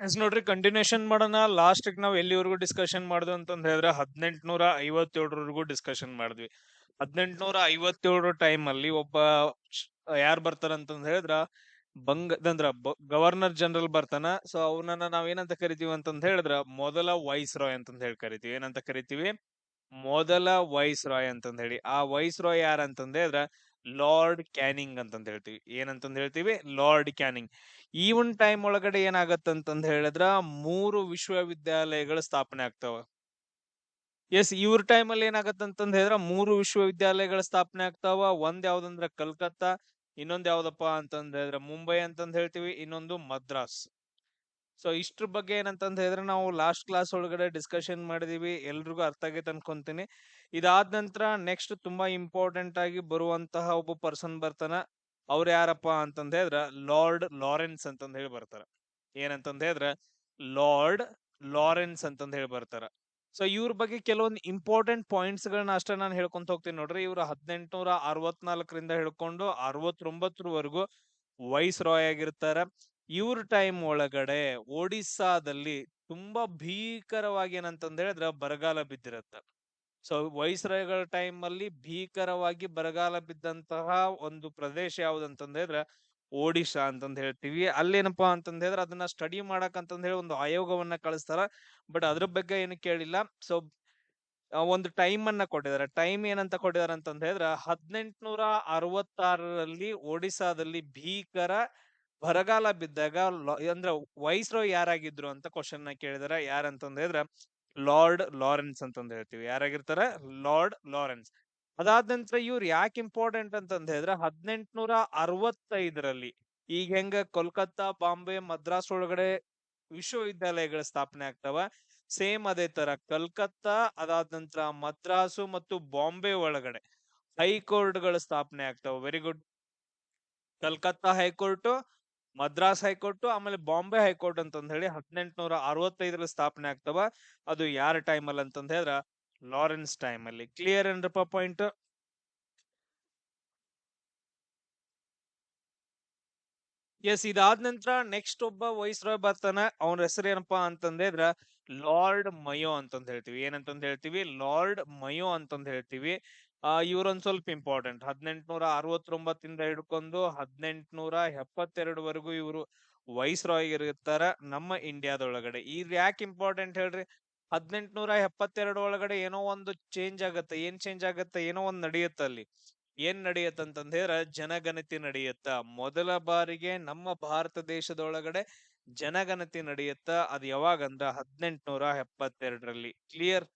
S ನೋಡ್ರಿ continuation ಮಾಡೋಣ. Last ನಾವ್ ಎಲ್ಲಿವರೆಗೂ ಡಿಸ್ಕಷನ್ ಮಾಡಿದ್ವಿ ಅಂತಂದ್ ಹೇಳಿದ್ರೆ 1857 ಡಿಸ್ಕಷನ್ ಮಾಡಿದ್ವಿ. 1857 ಟೈಮ್ ಅಲ್ಲಿ ಒಬ್ಬ ಯಾರು ಬರ್ತಾರ ಅಂತಂದ್ ಹೇಳಿದ್ರ ಗವರ್ನರ್ ಜನರಲ್ ಬರ್ತಾನ. ಸೊ ಅವನನ್ನ ನಾವ್ ಏನಂತ ಕರಿತೀವಿ ಅಂತಂದ್ ಹೇಳಿದ್ರ ಮೊದಲ ವೈಸ್ ರಾಯ್ ಅಂತಂದ್ ಹೇಳಿ ಕರಿತೀವಿ. ಏನಂತ ಕರಿತೀವಿ? ಮೊದಲ ವೈಸ್ ರಾಯ್ ಅಂತಂದ್ ಹೇಳಿ. ಆ ವೈಸ್ ರಾಯ್ ಯಾರಂತಂದ್ ಹೇಳಿದ್ರ ಲಾರ್ಡ್ ಕ್ಯಾನಿಂಗ್ ಅಂತಂದ್ ಹೇಳ್ತೀವಿ. ಏನಂತಂದ್ ಹೇಳ್ತೀವಿ? Lord canning. ಈ ಒಂದ್ ಟೈಮ್ ಒಳಗಡೆ ಏನಾಗತ್ತಂತಂದ್ ಹೇಳಿದ್ರ 3 ವಿಶ್ವವಿದ್ಯಾಲಯಗಳ ಸ್ಥಾಪನೆ ಆಗ್ತಾವ. ಎಸ್, ಇವ್ರ ಟೈಮ್ ಅಲ್ಲಿ ಏನಾಗತ್ತಂತಂದ್ ಹೇಳಿದ್ರ 3 ವಿಶ್ವವಿದ್ಯಾಲಯಗಳ ಸ್ಥಾಪನೆ ಆಗ್ತಾವ. ಒಂದ್ ಯಾವ್ದಂದ್ರ ಕಲ್ಕತ್ತಾ, ಇನ್ನೊಂದ್ ಯಾವ್ದಪ್ಪ ಅಂತಂದ್ ಹೇಳಿದ್ರ ಮುಂಬೈ ಅಂತಂದ್ ಹೇಳ್ತೀವಿ, ಇನ್ನೊಂದು ಮದ್ರಾಸ್. ಸೊ ಇಷ್ಟ್ರ ಬಗ್ಗೆ ಏನಂತಂದ್ ಹೇಳಿದ್ರೆ ನಾವು ಲಾಸ್ಟ್ ಕ್ಲಾಸ್ ಒಳಗಡೆ ಡಿಸ್ಕಷನ್ ಮಾಡಿದೀವಿ. ಎಲ್ರಿಗೂ ಅರ್ಥ ಆಗೈತೆ ಅನ್ಕೊಂತೀನಿ. ಇದಾದ ನಂತರ ನೆಕ್ಸ್ಟ್ ತುಂಬಾ ಇಂಪಾರ್ಟೆಂಟ್ ಆಗಿ ಬರುವಂತಹ ಒಬ್ಬ ಪರ್ಸನ್ ಬರ್ತಾನ. ಅವ್ರ ಯಾರಪ್ಪ ಅಂತಂದ್ ಹೇಳಿದ್ರ ಲಾರ್ಡ್ ಲಾರೆನ್ಸ್ ಅಂತಂದ್ ಹೇಳಿ ಬರ್ತಾರ. ಏನಂತಂದ್ ಹೇಳಿದ್ರ ಲಾರ್ಡ್ ಲಾರೆನ್ಸ್ ಅಂತಂದ್ ಹೇಳಿ ಬರ್ತಾರ. ಸೊ ಇವ್ರ ಬಗ್ಗೆ ಕೆಲವೊಂದು ಇಂಪಾರ್ಟೆಂಟ್ ಪಾಯಿಂಟ್ಸ್ ಗಳನ್ನ ಅಷ್ಟೇ ನಾನು ಹೇಳ್ಕೊಂತ ಹೋಗ್ತೀನಿ ನೋಡ್ರಿ. ಇವ್ರು 1864ರಿಂದ ಹಿಡ್ಕೊಂಡು 69ರವರೆಗೂ ವೈಸ್ ರಾಯ್ ಆಗಿರ್ತಾರ. ಇವ್ರ ಟೈಮ್ ಒಳಗಡೆ ಒಡಿಸ್ಸಾದಲ್ಲಿ ತುಂಬಾ ಭೀಕರವಾಗಿ ಏನಂತಂದ್ ಹೇಳಿದ್ರ ಬರಗಾಲ ಬಿದ್ದಿರತ್ತ. ಸೊ ವೈಸ್ ರಾಯ್ಗಳ ಟೈಮ್ ಅಲ್ಲಿ ಭೀಕರವಾಗಿ ಬರಗಾಲ ಬಿದ್ದಂತಹ ಒಂದು ಪ್ರದೇಶ ಯಾವ್ದಂತಂದ್ ಹೇಳಿದ್ರ ಒಡಿಶಾ ಅಂತಂದ್ ಹೇಳ್ತೀವಿ. ಅಲ್ಲೇನಪ್ಪಾ ಅಂತಂದ್ ಹೇಳಿದ್ರೆ ಅದನ್ನ ಸ್ಟಡಿ ಮಾಡಕ್ ಅಂತಂದ್ ಹೇಳಿ ಒಂದು ಆಯೋಗವನ್ನ ಕಳಿಸ್ತಾರ. ಬಟ್ ಅದ್ರ ಬಗ್ಗೆ ಏನು ಕೇಳಿಲ್ಲ. ಸೊ ಒಂದು ಟೈಮ್ ಅನ್ನ ಕೊಟ್ಟಿದ್ದಾರೆ. ಟೈಮ್ ಏನಂತ ಕೊಟ್ಟಿದ್ದಾರೆ ಅಂತಂದ್ ಹೇಳಿದ್ರ 1866ರಲ್ಲಿ ಒಡಿಸ್ಸಾದಲ್ಲಿ ಭೀಕರ ಬರಗಾಲ ಬಿದ್ದಾಗ ಅಂದ್ರ ವೈಸ್ ರಾಯ್ ಯಾರಾಗಿದ್ರು ಅಂತ ಕ್ವಶನ್ ನ ಕೇಳಿದಾರೆ. ಯಾರಂತಂದ್ ಹೇಳಿದ್ರ ಲಾರ್ಡ್ ಲಾರೆನ್ಸ್ ಅಂತಂದ್ ಹೇಳ್ತೀವಿ. ಯಾರಾಗಿರ್ತಾರ? Lord Lawrence. ಅದಾದ ನಂತರ ಇವ್ರು ಯಾಕೆ ಇಂಪಾರ್ಟೆಂಟ್ ಅಂತಂದ್ ಹೇಳಿದ್ರೆ 1865ರಲ್ಲಿ ಈಗ ಹೆಂಗ ಕೋಲ್ಕತ್ತಾ, ಬಾಂಬೆ, ಮದ್ರಾಸ್ ಒಳಗಡೆ ವಿಶ್ವವಿದ್ಯಾಲಯಗಳ ಸ್ಥಾಪನೆ ಆಗ್ತಾವ, ಸೇಮ್ ಅದೇ ತರ ಕಲ್ಕತ್ತಾ, ಅದಾದ ನಂತರ ಮದ್ರಾಸು ಮತ್ತು ಬಾಂಬೆ ಒಳಗಡೆ ಹೈಕೋರ್ಟ್ ಗಳ ಸ್ಥಾಪನೆ ಆಗ್ತಾವ. Very good. Calcutta high court, Madras high court, ಆಮೇಲೆ ಬಾಂಬೆ ಹೈಕೋರ್ಟ್ ಅಂತಂದ್ ಹೇಳಿ 1865ರಲ್ಲಿ ಸ್ಥಾಪನೆ ಆಗ್ತಾವ. ಅದು ಯಾರ ಟೈಮ್ ಅಲ್ಲಿ ಅಂತಂದ್ ಹೇಳಿದ್ರ ಲಾರೆನ್ಸ್ ಟೈಮ್ ಅಲ್ಲಿ. ಕ್ಲಿಯರ್ ಏನ್ರಪ್ಪ ಪಾಯಿಂಟ್? ಎಸ್, ಇದಾದ ನಂತರ ನೆಕ್ಸ್ಟ್ ಒಬ್ಬ ವೈಸ್ ರಾಯ್ ಬರ್ತಾನ. ಅವನ ಹೆಸರು ಏನಪ್ಪಾ ಅಂತಂದ್ರೆ ಲಾರ್ಡ್ ಮಯೋ ಅಂತಂದ್ ಹೇಳ್ತೀವಿ. ಏನಂತಂದ್ ಹೇಳ್ತೀವಿ? ಲಾರ್ಡ್ ಮಯೋ ಅಂತಂದ್ ಹೇಳ್ತೀವಿ. ಇವ್ರೊಂದ್ ಸ್ವಲ್ಪ ಇಂಪಾರ್ಟೆಂಟ್. 1869ಇಂದ ಹಿಡ್ಕೊಂಡು 1872ವರೆಗೂ ಇವರು ವೈಸ್ ರಾಯ್ ಇರ್ತಾರ ನಮ್ಮ ಇಂಡಿಯಾದೊಳಗಡೆ. ಇದ್ ಯಾಕೆ ಇಂಪಾರ್ಟೆಂಟ್ ಹೇಳ್ರಿ? 1872 ಒಳಗಡೆ ಏನೋ ಒಂದು ಚೇಂಜ್ ಆಗತ್ತೆ. ಏನ್ ಚೇಂಜ್ ಆಗತ್ತೆ? ಏನೋ ಒಂದ್ ನಡೆಯುತ್ತೆ ಅಲ್ಲಿ. ಏನ್ ನಡೆಯತ್ತಂತಂದ್ ಹೇಳಿದ್ರ ಜನಗಣತಿ ನಡೆಯುತ್ತ. ಮೊದಲ ಬಾರಿಗೆ ನಮ್ಮ ಭಾರತ ದೇಶದೊಳಗಡೆ ಜನಗಣತಿ ನಡೆಯುತ್ತ. ಅದು ಯಾವಾಗಂದ್ರ 1872ರಲ್ಲಿ. ಕ್ಲಿಯರ್?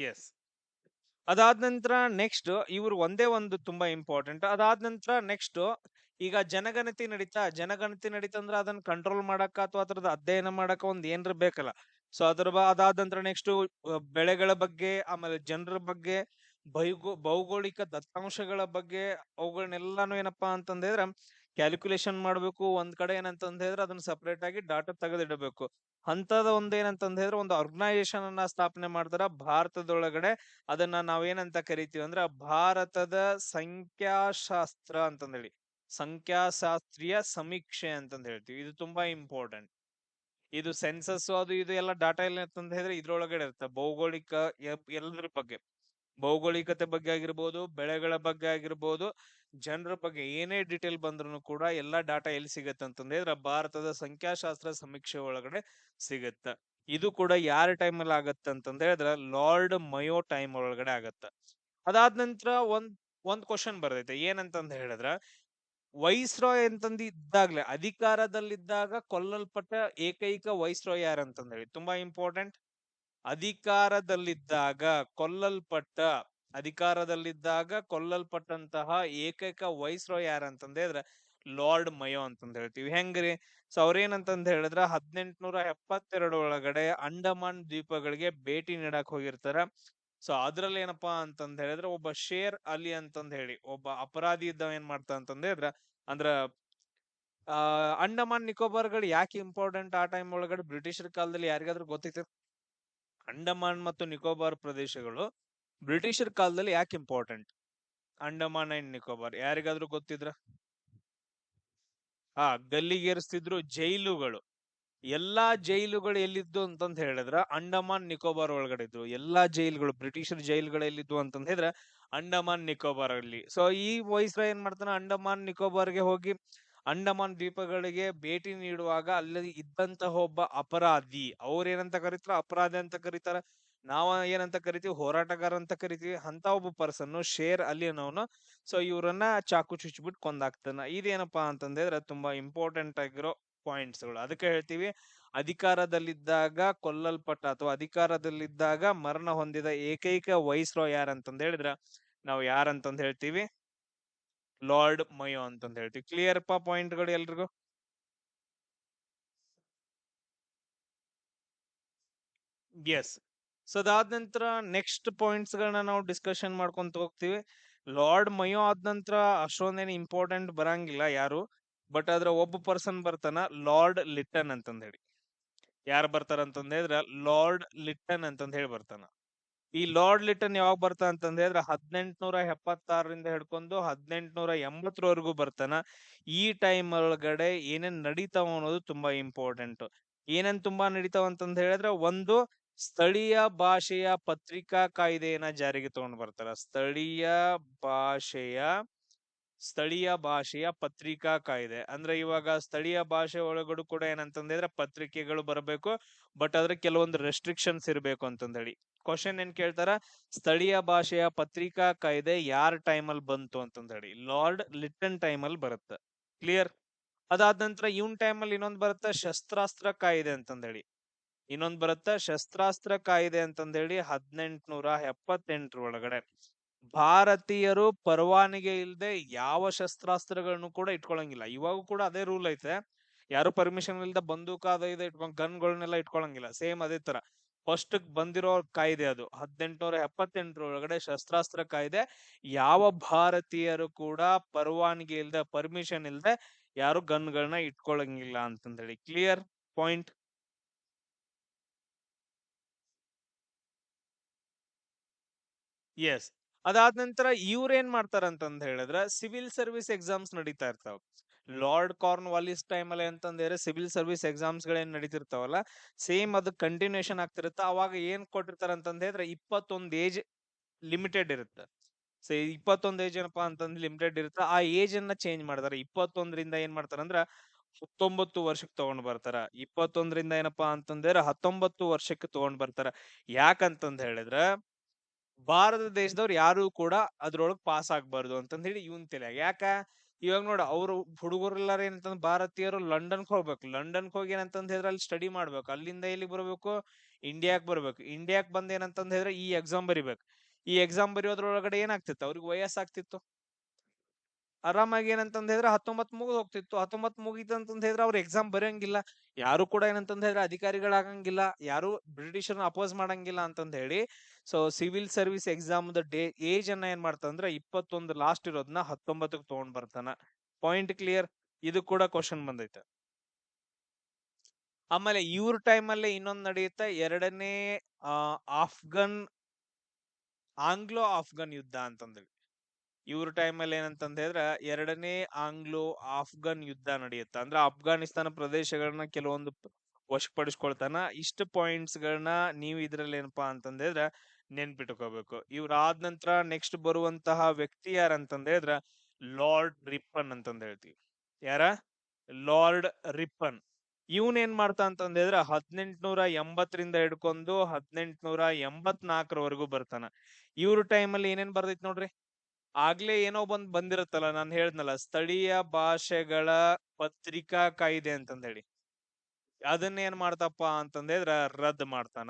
ಎಸ್. ಅದಾದ ನಂತರ ನೆಕ್ಸ್ಟ್ ಇವ್ರು ಒಂದೇ ಒಂದು ತುಂಬಾ ಇಂಪಾರ್ಟೆಂಟ್. ಅದಾದ ನಂತರ ನೆಕ್ಸ್ಟ್ ಈಗ ಜನಗಣತಿ ನಡೀತಂದ್ರ ಅದನ್ನ ಕಂಟ್ರೋಲ್ ಮಾಡಕ ಅಥವಾ ಅದ್ರದ್ದು ಅಧ್ಯಯನ ಮಾಡಕ ಒಂದ್ ಏನ್ರ ಬೇಕಲ್ಲ. ಸೊ ಅದಾದ ನಂತರ ನೆಕ್ಸ್ಟ್ ಬೆಳೆಗಳ ಬಗ್ಗೆ, ಆಮೇಲೆ ಜನರ ಬಗ್ಗೆ, ಭೌಗೋಳಿಕ ದತ್ತಾಂಶಗಳ ಬಗ್ಗೆ ಅವುಗಳನ್ನೆಲ್ಲಾನು ಏನಪ್ಪಾ ಅಂತಂದ್ರೆ ಕ್ಯಾಲ್ಕುಲೇಷನ್ ಮಾಡ್ಬೇಕು. ಒಂದ್ ಕಡೆ ಏನಂತಂದ್ ಹೇಳಿದ್ರೆ ಅದನ್ನ ಸಪರೇಟ್ ಆಗಿ ಡಾಟಾ ತೆಗೆದಿಡಬೇಕು. ಅಂತದ ಒಂದ್ ಏನಂತಂದ್ ಹೇಳಿದ್ರೆ ಒಂದು ಆರ್ಗನೈಸೇಷನ್ ಅನ್ನ ಸ್ಥಾಪನೆ ಮಾಡ್ತಾರ ಭಾರತದೊಳಗಡೆ. ಅದನ್ನ ನಾವೇನಂತ ಕರಿತೀವಿ ಅಂದ್ರ ಭಾರತದ ಸಂಖ್ಯಾಶಾಸ್ತ್ರ ಅಂತಂದೇಳಿ, ಸಂಖ್ಯಾಶಾಸ್ತ್ರೀಯ ಸಮೀಕ್ಷೆ ಅಂತಂದ್ ಹೇಳ್ತೀವಿ. ಇದು ತುಂಬಾ ಇಂಪಾರ್ಟೆಂಟ್. ಇದು ಸೆನ್ಸಸ್ ಅದು ಇದು ಎಲ್ಲ ಡಾಟಾ ಎಲ್ಲ ಅಂತಂದ್ ಹೇಳಿದ್ರೆ ಇದ್ರೊಳಗಡೆ ಇರುತ್ತೆ. ಭೌಗೋಳಿಕ ಎಲ್ಲದ್ರ ಬಗ್ಗೆ, ಭೌಗೋಳಿಕತೆ ಬಗ್ಗೆ ಆಗಿರ್ಬೋದು, ಬೆಳೆಗಳ ಬಗ್ಗೆ ಆಗಿರ್ಬೋದು, ಜನರ ಬಗ್ಗೆ ಏನೇ ಡೀಟೇಲ್ ಬಂದ್ರು ಕೂಡ ಎಲ್ಲಾ ಡಾಟಾ ಎಲ್ಲಿ ಸಿಗತ್ತೆ ಅಂತಂದ್ ಹೇಳಿದ್ರೆ ಭಾರತದ ಸಂಖ್ಯಾಶಾಸ್ತ್ರ ಸಮೀಕ್ಷೆ ಒಳಗಡೆ ಸಿಗತ್ತ. ಇದು ಕೂಡ ಯಾರ ಟೈಮ್ ಅಲ್ಲಿ ಆಗತ್ತ ಅಂತಂದ್ ಹೇಳಿದ್ರೆ ಲಾರ್ಡ್ ಮಯೋ ಟೈಮ್ ಒಳಗಡೆ ಆಗತ್ತ. ಅದಾದ ನಂತರ ಒಂದ್ ಕ್ವಶನ್ ಬರ್ತೈತೆ. ಏನಂತಂದ್ ಹೇಳಿದ್ರ ವೈಸ್ ರಾಯ್ ಅಂತಂದ್ ಇದ್ದಾಗ್ಲೇ ಅಧಿಕಾರದಲ್ಲಿದ್ದಾಗ ಕೊಲ್ಲಲ್ಪಟ್ಟ ಏಕೈಕ ವೈಸ್ ರಾಯ್ ಯಾರಂತಂದ್ ಹೇಳಿ. ತುಂಬಾ ಇಂಪಾರ್ಟೆಂಟ್. ಅಧಿಕಾರದಲ್ಲಿದ್ದಾಗ ಕೊಲ್ಲಲ್ಪಟ್ಟ ಅಧಿಕಾರದಲ್ಲಿದ್ದಾಗ ಕೊಲ್ಲಲ್ಪಟ್ಟಂತಹ ಏಕೈಕ ವೈಸ್ ರಾಯ್ ಯಾರಂತಂದ್ ಹೇಳಿದ್ರೆ ಲಾರ್ಡ್ ಮಯೋ ಅಂತಂದ್ ಹೇಳ್ತೀವಿ. ಹೆಂಗ್ರಿ? ಸೊ ಅವ್ರೇನಂತಂದ್ ಹೇಳಿದ್ರ 1872 ಒಳಗಡೆ ಅಂಡಮಾನ್ ದ್ವೀಪಗಳಿಗೆ ಭೇಟಿ ನೀಡಕ್ ಹೋಗಿರ್ತಾರ. ಸೊ ಅದ್ರಲ್ಲಿ ಏನಪ್ಪಾ ಅಂತಂದ್ ಹೇಳಿದ್ರೆ ಒಬ್ಬ ಶೇರ್ ಅಲಿ ಅಂತಂದ್ ಹೇಳಿ ಒಬ್ಬ ಅಪರಾಧಿ ಇದ್ದವ ಏನ್ ಮಾಡ್ತಾ ಅಂತಂದ್ ಹೇಳಿದ್ರ ಅಂದ್ರ ಅಂಡಮಾನ್ ನಿಕೋಬಾರ್ಗಳು ಯಾಕೆ ಇಂಪಾರ್ಟೆಂಟ್ ಆ ಟೈಮ್ ಒಳಗಡೆ ಬ್ರಿಟಿಷರ್ ಕಾಲದಲ್ಲಿ ಯಾರಿಗಾದ್ರೂ ಗೊತ್ತೈತೆ? ಅಂಡಮಾನ್ ಮತ್ತು ನಿಕೋಬಾರ್ ಪ್ರದೇಶಗಳು ಬ್ರಿಟಿಷರ್ ಕಾಲದಲ್ಲಿ ಯಾಕೆ ಇಂಪಾರ್ಟೆಂಟ್? ಅಂಡಮಾನ್ ಅಂಡ್ ನಿಕೋಬಾರ್ ಯಾರಿಗಾದ್ರೂ ಗೊತ್ತಿದ್ರ? ಗಲ್ಲಿಗೇರಿಸ್ತಿದ್ರು. ಜೈಲುಗಳು, ಎಲ್ಲಾ ಜೈಲುಗಳು ಎಲ್ಲಿದ್ದು ಅಂತಂದ್ ಹೇಳಿದ್ರ ಅಂಡಮಾನ್ ನಿಕೋಬಾರ್ ಒಳಗಡೆ ಇದ್ವು. ಎಲ್ಲಾ ಜೈಲುಗಳು, ಬ್ರಿಟಿಷರ್ ಜೈಲುಗಳು ಎಲ್ಲಿದ್ವು ಅಂತಂದ್ ಹೇಳಿದ್ರೆ ಅಂಡಮಾನ್ ನಿಕೋಬಾರ್ ಅಲ್ಲಿ. ಸೊ ಈ ವೈಸ್ರಾಯ್ ಏನ್ ಮಾಡ್ತಾನ, ಅಂಡಮಾನ್ ನಿಕೋಬಾರ್ಗೆ ಹೋಗಿ ಅಂಡಮಾನ್ ದ್ವೀಪಗಳಿಗೆ ಭೇಟಿ ನೀಡುವಾಗ ಅಲ್ಲಿ ಇದ್ದಂತಹ ಒಬ್ಬ ಅಪರಾಧಿ, ಅವ್ರೇನಂತ ಕರೀತಾರ, ಅಪರಾಧಿ ಅಂತ ಕರೀತಾರ, ನಾವ ಏನಂತ ಕರಿತೀವಿ, ಹೋರಾಟಗಾರ ಅಂತ ಕರಿತೀವಿ, ಅಂತ ಒಬ್ಬ ಪರ್ಸನ್ ಶೇರ್ ಅಲಿ ಅನ್ನೋನು. ಸೊ ಇವ್ರನ್ನ ಚಾಕು ಚುಚ್ಬಿಟ್ಟು ಕೊಂದಾಕ್ತಾನ. ಇದೇನಪ್ಪಾ ಅಂತಂದ್ರೆ ತುಂಬಾ ಇಂಪಾರ್ಟೆಂಟ್ ಆಗಿರೋ ಪಾಯಿಂಟ್ಸ್ ಗಳು. ಅದಕ್ಕೆ ಹೇಳ್ತೀವಿ, ಅಧಿಕಾರದಲ್ಲಿದ್ದಾಗ ಕೊಲ್ಲಲ್ಪಟ್ಟ ಅಥವಾ ಅಧಿಕಾರದಲ್ಲಿದ್ದಾಗ ಮರಣ ಹೊಂದಿದ ಏಕೈಕ ವೈಸ್ರಾಯ್ ಯಾರಂತಂದ್ ಹೇಳಿದ್ರ ನಾವು ಯಾರಂತಂದ್ ಹೇಳ್ತೀವಿ, ಲಾರ್ಡ್ ಮಯೋ ಅಂತಂದ್ ಹೇಳ್ತೀವಿ. ಕ್ಲಿಯರ್ ಪಾ ಪಾಯಿಂಟ್ ಗಳು ಎಲ್ರಿಗೂ? ಎಸ್. ಸೊ ಅದಾದ ನಂತರ ನೆಕ್ಸ್ಟ್ ಪಾಯಿಂಟ್ಸ್ ಗಳನ್ನ ನಾವು ಡಿಸ್ಕಷನ್ ಮಾಡ್ಕೊಂತ ಹೋಗ್ತೀವಿ. ಲಾರ್ಡ್ ಮಯೋ ಆದ ನಂತರ ಅಷ್ಟೊಂದೇನು ಇಂಪಾರ್ಟೆಂಟ್ ಬರಂಗಿಲ್ಲ ಯಾರು, ಬಟ್ ಅದ್ರ ಒಬ್ಬ ಪರ್ಸನ್ ಬರ್ತಾನ, ಲಾರ್ಡ್ ಲಿಟ್ಟನ್ ಅಂತಂದ್ ಹೇಳಿ. ಯಾರು ಬರ್ತಾರ ಅಂತಂದ್ ಹೇಳಿದ್ರ ಲಾರ್ಡ್ ಲಿಟ್ಟನ್ ಅಂತಂದ್ ಹೇಳಿ ಬರ್ತಾನ. ಈ ಲಾರ್ಡ್ ಲಿಟ್ಟನ್ ಯಾವಾಗ ಬರ್ತಾ ಅಂತಂದ್ ಹೇಳಿದ್ರೆ 1876ರಿಂದ ಹಿಡ್ಕೊಂಡು 1880ರವರೆಗೂ ಬರ್ತಾನ. ಈ ಟೈಮ್ ಒಳಗಡೆ ಏನೇನ್ ನಡೀತಾವ ಅನ್ನೋದು ತುಂಬಾ ಇಂಪಾರ್ಟೆಂಟ್. ಏನೇನ್ ತುಂಬಾ ನಡೀತಾವ ಅಂತಂದ್ ಹೇಳಿದ್ರೆ, ಒಂದು, ಸ್ಥಳೀಯ ಭಾಷೆಯ ಪತ್ರಿಕಾ ಕಾಯ್ದೆಯನ್ನ ಜಾರಿಗೆ ತಗೊಂಡ್ ಬರ್ತಾರ. ಸ್ಥಳೀಯ ಭಾಷೆಯ ಪತ್ರಿಕಾ ಕಾಯ್ದೆ ಅಂದ್ರೆ ಇವಾಗ ಸ್ಥಳೀಯ ಭಾಷೆ ಒಳಗಡೆ ಕೂಡ ಏನಂತಂದ್ರೆ ಪತ್ರಿಕೆಗಳು ಬರಬೇಕು, ಬಟ್ ಅದ್ರ ಕೆಲವೊಂದು ರೆಸ್ಟ್ರಿಕ್ಷನ್ಸ್ ಇರಬೇಕು ಅಂತಂದ್ ಹೇಳಿ. ಕ್ವಶನ್ ಏನ್ ಕೇಳ್ತಾರ, ಸ್ಥಳೀಯ ಭಾಷೆಯ ಪತ್ರಿಕಾ ಕಾಯ್ದೆ ಯಾರ ಟೈಮಲ್ಲಿ ಬಂತು ಅಂತಂದ್ ಹೇಳಿ. ಲಾರ್ಡ್ ಲಿಟ್ಟನ್ ಟೈಮಲ್ಲಿ ಬರುತ್ತೆ. ಕ್ಲಿಯರ್? ಅದಾದ ನಂತರ ಇವನ್ ಟೈಮಲ್ಲಿ ಇನ್ನೊಂದ್ ಬರುತ್ತೆ, ಶಸ್ತ್ರಾಸ್ತ್ರ ಕಾಯ್ದೆ ಅಂತಂದ್ ಹೇಳಿ. ಇನ್ನೊಂದ್ ಬರುತ್ತೆ ಶಸ್ತ್ರಾಸ್ತ್ರ ಕಾಯ್ದೆ ಅಂತಂದ್ ಹೇಳಿ 1878 ಒಳಗಡೆ. ಭಾರತೀಯರು ಪರವಾನಗಿ ಇಲ್ಲದೆ ಯಾವ ಶಸ್ತ್ರಾಸ್ತ್ರಗಳನ್ನು ಕೂಡ ಇಟ್ಕೊಳಂಗಿಲ್ಲ. ಇವಾಗೂ ಕೂಡ ಅದೇ ರೂಲ್ ಐತೆ, ಯಾರು ಪರ್ಮಿಷನ್ ಇಲ್ದ ಬಂದೂಕ ಅದ ಇದು ಇಟ್ಕೊಂಡ್ ಗನ್ಗಳನ್ನೆಲ್ಲ ಇಟ್ಕೊಳಂಗಿಲ್ಲ. ಸೇಮ್ ಅದೇ ತರ ಫಸ್ಟ್ ಬಂದಿರೋ ಕಾಯ್ದೆ ಅದು 1878 ಶಸ್ತ್ರಾಸ್ತ್ರ ಕಾಯ್ದೆ. ಯಾವ ಭಾರತೀಯರು ಕೂಡ ಪರವಾನಗಿ ಇಲ್ದೆ, ಪರ್ಮಿಷನ್ ಇಲ್ದೆ ಯಾರು ಗನ್ಗಳನ್ನ ಇಟ್ಕೊಳಂಗಿಲ್ಲ ಅಂತಂದೇಳಿ. Clear point? ಎಸ್. ಅದಾದ ನಂತರ ಇವ್ರ ಏನ್ ಮಾಡ್ತಾರ ಅಂತಂದ್ ಹೇಳಿದ್ರೆ, ಸಿವಿಲ್ ಸರ್ವಿಸ್ ಎಕ್ಸಾಮ್ಸ್ ನಡೀತಾ ಇರ್ತಾವ. ಲಾರ್ಡ್ ಕಾರ್ನ್ ವಾಲಿಸ್ ಟೈಮ್ ಅಲ್ಲಿ ಅಂತಂದ್ರೆ ಸಿವಿಲ್ ಸರ್ವಿಸ್ ಎಕ್ಸಾಮ್ಸ್ ಗಳೇನ್ ನಡೀತಿರ್ತಾವಲ್ಲ, ಸೇಮ್ ಅದು ಕಂಟಿನ್ಯೂಷನ್ ಆಗ್ತಿರುತ್ತ. ಅವಾಗ ಏನ್ ಕೊಟ್ಟಿರ್ತಾರ ಅಂತಂದ್ ಹೇಳಿದ್ರೆ 21 ಏಜ್ ಲಿಮಿಟೆಡ್ ಇರುತ್ತೆ. ಸೊ 21 ಏಜ್ ಏನಪ್ಪಾ ಅಂತಂದ್ರೆ ಲಿಮಿಟೆಡ್ ಇರುತ್ತೆ. ಆ ಏಜ್ ಅನ್ನ ಚೇಂಜ್ ಮಾಡ್ತಾರೆ. 21ರಿಂದ ಏನ್ ಮಾಡ್ತಾರಂದ್ರ 19 ವರ್ಷಕ್ಕೆ ತಗೊಂಡ್ ಬರ್ತಾರ. 21ರಿಂದ ಏನಪ್ಪಾ ಅಂತಂದ್ರೆ 19 ವರ್ಷಕ್ಕೆ ತಗೊಂಡ್ ಬರ್ತಾರ. ಯಾಕಂತಂದ್ ಹೇಳಿದ್ರ ಭಾರತ ದೇಶದವ್ರು ಯಾರು ಕೂಡ ಅದ್ರೊಳಗ್ ಪಾಸ್ ಆಗ್ಬಾರ್ದು ಅಂತಂದ್ ಹೇಳಿ ಇವನ್ ತಲೆ. ಯಾಕ, ಇವಾಗ ನೋಡ ಅವ್ರು ಹುಡುಗರೆಲ್ಲಾರ ಏನಂತಂದ್ ಭಾರತೀಯರು ಲಂಡನ್ಕ್ ಹೋಗ್ಬೇಕು. ಲಂಡನ್ಕ್ ಹೋಗಿ ಏನಂತಂದ್ ಹೇಳಿದ್ರೆ ಅಲ್ಲಿ ಸ್ಟಡಿ ಮಾಡ್ಬೇಕು. ಅಲ್ಲಿಂದ ಎಲ್ಲಿಗೆ ಬರ್ಬೇಕು, ಇಂಡಿಯಾಕ್ ಬರ್ಬೇಕು. ಇಂಡಿಯಾಕ್ ಬಂದ್ ಏನಂತಂದ್ ಹೇಳಿದ್ರೆ ಈ ಎಕ್ಸಾಮ್ ಬರಿಬೇಕು. ಈ ಎಕ್ಸಾಮ್ ಬರೆಯೋದ್ರೊಳಗಡೆ ಏನಾಗ್ತಿತ್ತು, ಅವ್ರಿಗೆ ವಯಸ್ಸಾಗ್ತಿತ್ತು. ಆರಾಮಾಗಿ ಏನಂತಂದ್ ಹೇಳಿದ್ರೆ 19 ಮುಗಿದ್ ಹೋಗ್ತಿತ್ತು. 19 ಮುಗಿತು ಅಂತಂದ್ ಹೇಳಿದ್ರೆ ಅವ್ರ ಎಕ್ಸಾಮ್ ಬರೆಯಂಗಿಲ್ಲ. ಯಾರು ಕೂಡ ಏನಂತಂದ್ ಹೇಳಿದ್ರೆ ಅಧಿಕಾರಿಗಳಾಗಂಗಿಲ್ಲ, ಯಾರು ಬ್ರಿಟಿಷರ್ನ ಅಪೋಸ್ ಮಾಡಂಗಿಲ್ಲ ಅಂತಂದ್ ಹೇಳಿ. So civil service exam age ಅನ್ನ ಏನ್ ಮಾಡ್ತಾನಂದ್ರ 21 ಲಾಸ್ಟ್ ಇರೋದನ್ನ 19ಕ್ಕೆ ತಗೊಂಡ್ ಬರ್ತಾನ. Point clear? ಇದು ಕೂಡ ಕ್ವಶನ್ ಬಂದೈತೆ. ಆಮೇಲೆ ಇವ್ರ ಟೈಮ್ ಅಲ್ಲೇ ಇನ್ನೊಂದ್ ನಡೆಯುತ್ತೆ, ಎರಡನೇ ಆಫ್ಘನ್ ಆಂಗ್ಲೋ ಆಫ್ಘನ್ ಯುದ್ಧ ಅಂತಂದೇಳಿ. ಇವ್ರ ಟೈಮಲ್ಲಿ ಏನಂತಂದ ಹೇಳಿದ್ರೆ ಎರಡನೇ ಆಂಗ್ಲೋ ಆಫ್ಘನ್ ಯುದ್ಧ ನಡೆಯುತ್ತೆ. ಅಂದ್ರೆ ಅಫ್ಘಾನಿಸ್ತಾನ ಪ್ರದೇಶಗಳನ್ನ ಕೆಲವೊಂದು ವಶಪಡಿಸ್ಕೊಳ್ತಾನ. ಇಷ್ಟು ಪಾಯಿಂಟ್ಸ್ ಗಳನ್ನ ನೀವು ಇದ್ರಲ್ಲಿ ಏನಪ್ಪಾ ಅಂತಂದ ಹೇಳಿದ್ರೆ ನೆನ್ಪಿಟ್ಕೋಬೇಕು. ಇವ್ರ ಆದ ನಂತರ ನೆಕ್ಸ್ಟ್ ಬರುವಂತಹ ವ್ಯಕ್ತಿ ಯಾರಂತಂದ ಹೇಳಿದ್ರ ಲಾರ್ಡ್ ರಿಪ್ಪನ್ ಅಂತಂದ ಹೇಳ್ತೀವಿ. ಯಾರ? Lord Ripon. ಇವನ್ ಏನ್ ಮಾಡ್ತಾ ಅಂತಂದ ಹೇಳಿದ್ರೆ 1880ರಿಂದ ಹಿಡ್ಕೊಂಡು 1884ರವರೆಗೂ ಬರ್ತಾನ. ಇವ್ರ ಟೈಮಲ್ಲಿ ಏನೇನ್ ಬರ್ದೈತ್ ನೋಡ್ರಿ. ಆಗ್ಲೇ ಏನೋ ಬಂದಿರತ್ತಲ್ಲ, ನಾನು ಹೇಳ್ದ್ನಲ್ಲ ಸ್ಥಳೀಯ ಭಾಷೆಗಳ ಪತ್ರಿಕಾ ಕಾಯ್ದೆ ಅಂತಂದ ಹೇಳಿ. ಅದನ್ನ ಏನ್ ಮಾಡ್ತಪ್ಪ ಅಂತಂದಿದ್ರ ರದ್ದು ಮಾಡ್ತಾನ.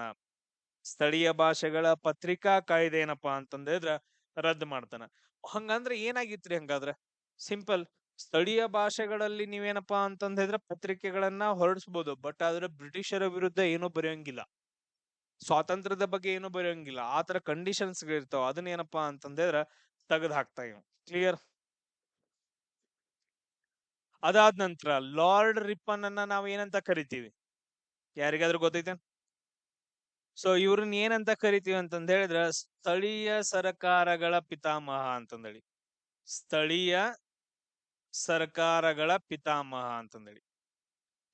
ಸ್ಥಳೀಯ ಭಾಷೆಗಳ ಪತ್ರಿಕಾ ಕಾಯ್ದೆ ಏನಪ್ಪಾ ಅಂತಂದಿದ್ರ ರದ್ದು ಮಾಡ್ತಾನ. ಹಂಗಂದ್ರೆ ಏನಾಗಿತ್ರಿ ಹಂಗಾದ್ರೆ? ಸಿಂಪಲ್, ಸ್ಥಳೀಯ ಭಾಷೆಗಳಲ್ಲಿ ನೀವೇನಪ್ಪಾ ಅಂತಂದಿದ್ರೆ ಪತ್ರಿಕೆಗಳನ್ನ ಹೊರಡಿಸಬಹುದು, ಬಟ್ ಆದ್ರೆ ಬ್ರಿಟಿಷರ ವಿರುದ್ಧ ಏನೂ ಬರೆಯಂಗಿಲ್ಲ, ಸ್ವಾತಂತ್ರ್ಯದ ಬಗ್ಗೆ ಏನು ಬರೆಯಂಗಿಲ್ಲ. ಆತರ ಕಂಡೀಷನ್ಸ್ ಇರ್ತಾವ. ಅದನ್ನ ಏನಪ್ಪಾ ಅಂತಂದಿದ್ರ ತೆಗೆದು ಹಾಕ್ತಾ ಇವ್. ಕ್ಲಿಯರ್? ಅದಾದ ನಂತರ ಲಾರ್ಡ್ ರಿಪ್ಪನ್ ಅನ್ನ ನಾವ್ ಏನಂತ ಕರಿತೀವಿ? ಯಾರಿಗಾದ್ರೂ ಗೊತ್ತೈತೆ? ಸೊ ಇವ್ರನ್ನ ಏನಂತ ಕರಿತೀವಿ ಅಂತಂದ ಹೇಳಿದ್ರ ಸ್ಥಳೀಯ ಸರ್ಕಾರಗಳ ಪಿತಾಮಹ ಅಂತಂದೇಳಿ. ಸ್ಥಳೀಯ ಸರ್ಕಾರಗಳ ಪಿತಾಮಹ ಅಂತಂದೇಳಿ.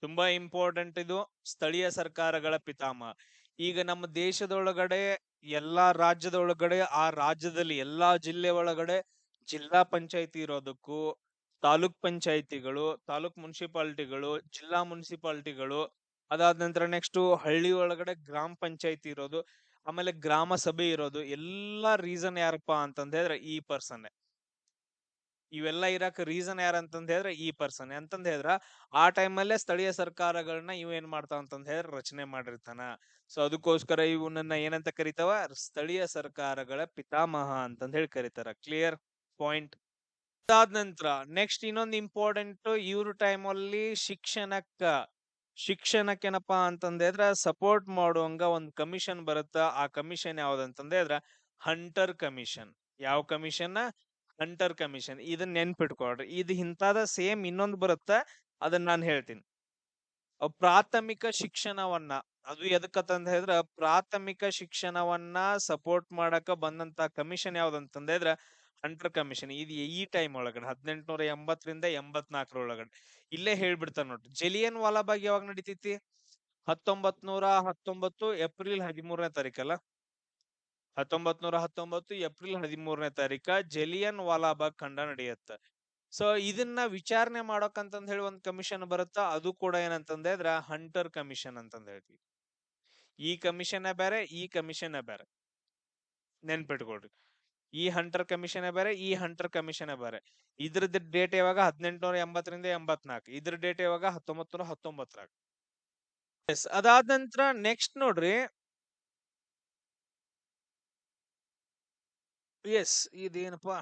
ತುಂಬಾ ಇಂಪಾರ್ಟೆಂಟ್ ಇದು. ಸ್ಥಳೀಯ ಸರ್ಕಾರಗಳ ಪಿತಾಮಹ. ಈಗ ನಮ್ಮ ದೇಶದೊಳಗಡೆ ಎಲ್ಲಾ ರಾಜ್ಯದೊಳಗಡೆ ಆ ರಾಜ್ಯದಲ್ಲಿ ಎಲ್ಲಾ ಜಿಲ್ಲೆ ಒಳಗಡೆ ಜಿಲ್ಲಾ ಪಂಚಾಯತಿ ಇರೋದಕ್ಕೂ, ತಾಲೂಕ್ ಪಂಚಾಯತಿಗಳು, ತಾಲೂಕ್ ಮುನ್ಸಿಪಾಲಿಟಿಗಳು, ಜಿಲ್ಲಾ ಮುನ್ಸಿಪಾಲಿಟಿಗಳು, ಅದಾದ ನಂತರ ನೆಕ್ಸ್ಟ್ ಹಳ್ಳಿ ಒಳಗಡೆ ಗ್ರಾಮ ಪಂಚಾಯತಿ ಇರೋದು, ಆಮೇಲೆ ಗ್ರಾಮ ಸಭೆ ಇರೋದು, ಎಲ್ಲಾ ರೀಸನ್ ಯಾರಪ್ಪ ಅಂತಂದ ಹೇಳಿದ್ರೆ ಈ ಪರ್ಸನ್. ಇವೆಲ್ಲ ಇರಕ್ ರೀಸನ್ ಯಾರಂತಂದ ಹೇಳಿದ್ರೆ ಈ ಪರ್ಸನ್ ಅಂತಂದ ಹೇಳಿದ್ರ ಆ ಟೈಮಲ್ಲೇ ಸ್ಥಳೀಯ ಸರ್ಕಾರಗಳನ್ನ ಇವ್ ಏನ್ ಮಾಡ್ತಾವ ಅಂತಂದ ಹೇಳಿದ್ರೆ ರಚನೆ ಮಾಡಿರ್ತಾನ. ಸೊ ಅದಕ್ಕೋಸ್ಕರ ಇವನನ್ನ ಏನಂತ ಕರಿತಾವ, ಸ್ಥಳೀಯ ಸರ್ಕಾರಗಳ ಪಿತಾಮಹ ಅಂತಂದ ಹೇಳಿ ಕರೀತಾರ. Clear point. ಅದಾದ ನಂತರ ನೆಕ್ಸ್ಟ್ ಇನ್ನೊಂದು ಇಂಪಾರ್ಟೆಂಟ್, ಇವ್ರ ಟೈಮಲ್ಲಿ ಶಿಕ್ಷಣಕ್ಕೇನಪ್ಪಾ ಅಂತಂದ್ರೆ ಸಪೋರ್ಟ್ ಮಾಡುವಂಗ ಒಂದು ಕಮಿಷನ್ ಬರುತ್ತ. ಆ ಕಮಿಷನ್ ಯಾವ್ದಂತಂದ್ರೆ ಹಂಟರ್ ಕಮಿಷನ್. ಯಾವ ಕಮಿಷನ್? Hunter commission. ಇದನ್ನ ನೆನ್ಪಿಟ್ಕೊಳ್ರಿ. ಇದು ಇಂತಾದ ಸೇಮ್ ಇನ್ನೊಂದು ಬರುತ್ತ, ಅದನ್ನ ನಾನು ಹೇಳ್ತೀನಿ. ಪ್ರಾಥಮಿಕ ಶಿಕ್ಷಣವನ್ನ, ಅದು ಎದಕ್ಕಂತ ಹೇಳಿದ್ರ ಪ್ರಾಥಮಿಕ ಶಿಕ್ಷಣವನ್ನ ಸಪೋರ್ಟ್ ಮಾಡಕ ಬಂದಂತ ಕಮಿಷನ್ ಯಾವ್ದಂತಂದ್ರೆ ಹಂಟರ್ ಕಮಿಷನ್. ಇದು ಈ ಟೈಮ್ ಒಳಗಡೆ 1880ರಿಂದ 84 ಇಲ್ಲೇ ಹೇಳ್ಬಿಡ್ತಾರ ನೋಡ್ರಿ. ಜಲಿಯನ್ ವಾಲಾಬಾಗ್ ಯಾವಾಗ ನಡೀತೈತಿ? 1919 ಏಪ್ರಿಲ್ 13ನೇ ತಾರೀಕಲ್ಲ. 1919 ಏಪ್ರಿಲ್ 13ನೇ ತಾರೀಕ ಜಲಿಯನ್ ವಾಲಾಬಾಗ್ ಖಂಡ ನಡೆಯುತ್ತ. ಸೊ ಇದನ್ನ ವಿಚಾರಣೆ ಮಾಡೋಕಂತಂದ್ ಹೇಳಿ ಒಂದ್ ಕಮಿಷನ್ ಬರುತ್ತ. ಅದು ಕೂಡ ಏನಂತಂದ್ರೆ ಹಂಟರ್ ಕಮಿಷನ್ ಅಂತಂದ್ ಹೇಳ್ತೀವಿ. ಈ ಕಮಿಷನ್ ಬೇರೆ, ಈ ಕಮಿಷನ್ ಬೇರೆ, ನೆನ್ಪಿಟ್ಕೊಳ್ರಿ. ಈ ಹಂಟರ್ ಕಮಿಷನ್ ಬೇರೆ, ಈ ಹಂಟರ್ ಕಮಿಷನ್ ಬೇರೆ. ಇದ್ರದ್ದು ಡೇಟ್ ಯಾವಾಗ? 1880ರಿಂದ 84. ಇದ್ರ ಡೇಟ್ ಯಾವಾಗ? 1919. ಎಸ್. ಅದಾದ ನಂತರ ನೆಕ್ಸ್ಟ್ ನೋಡ್ರಿ. ಎಸ್, ಇದೇನಪ್ಪಾ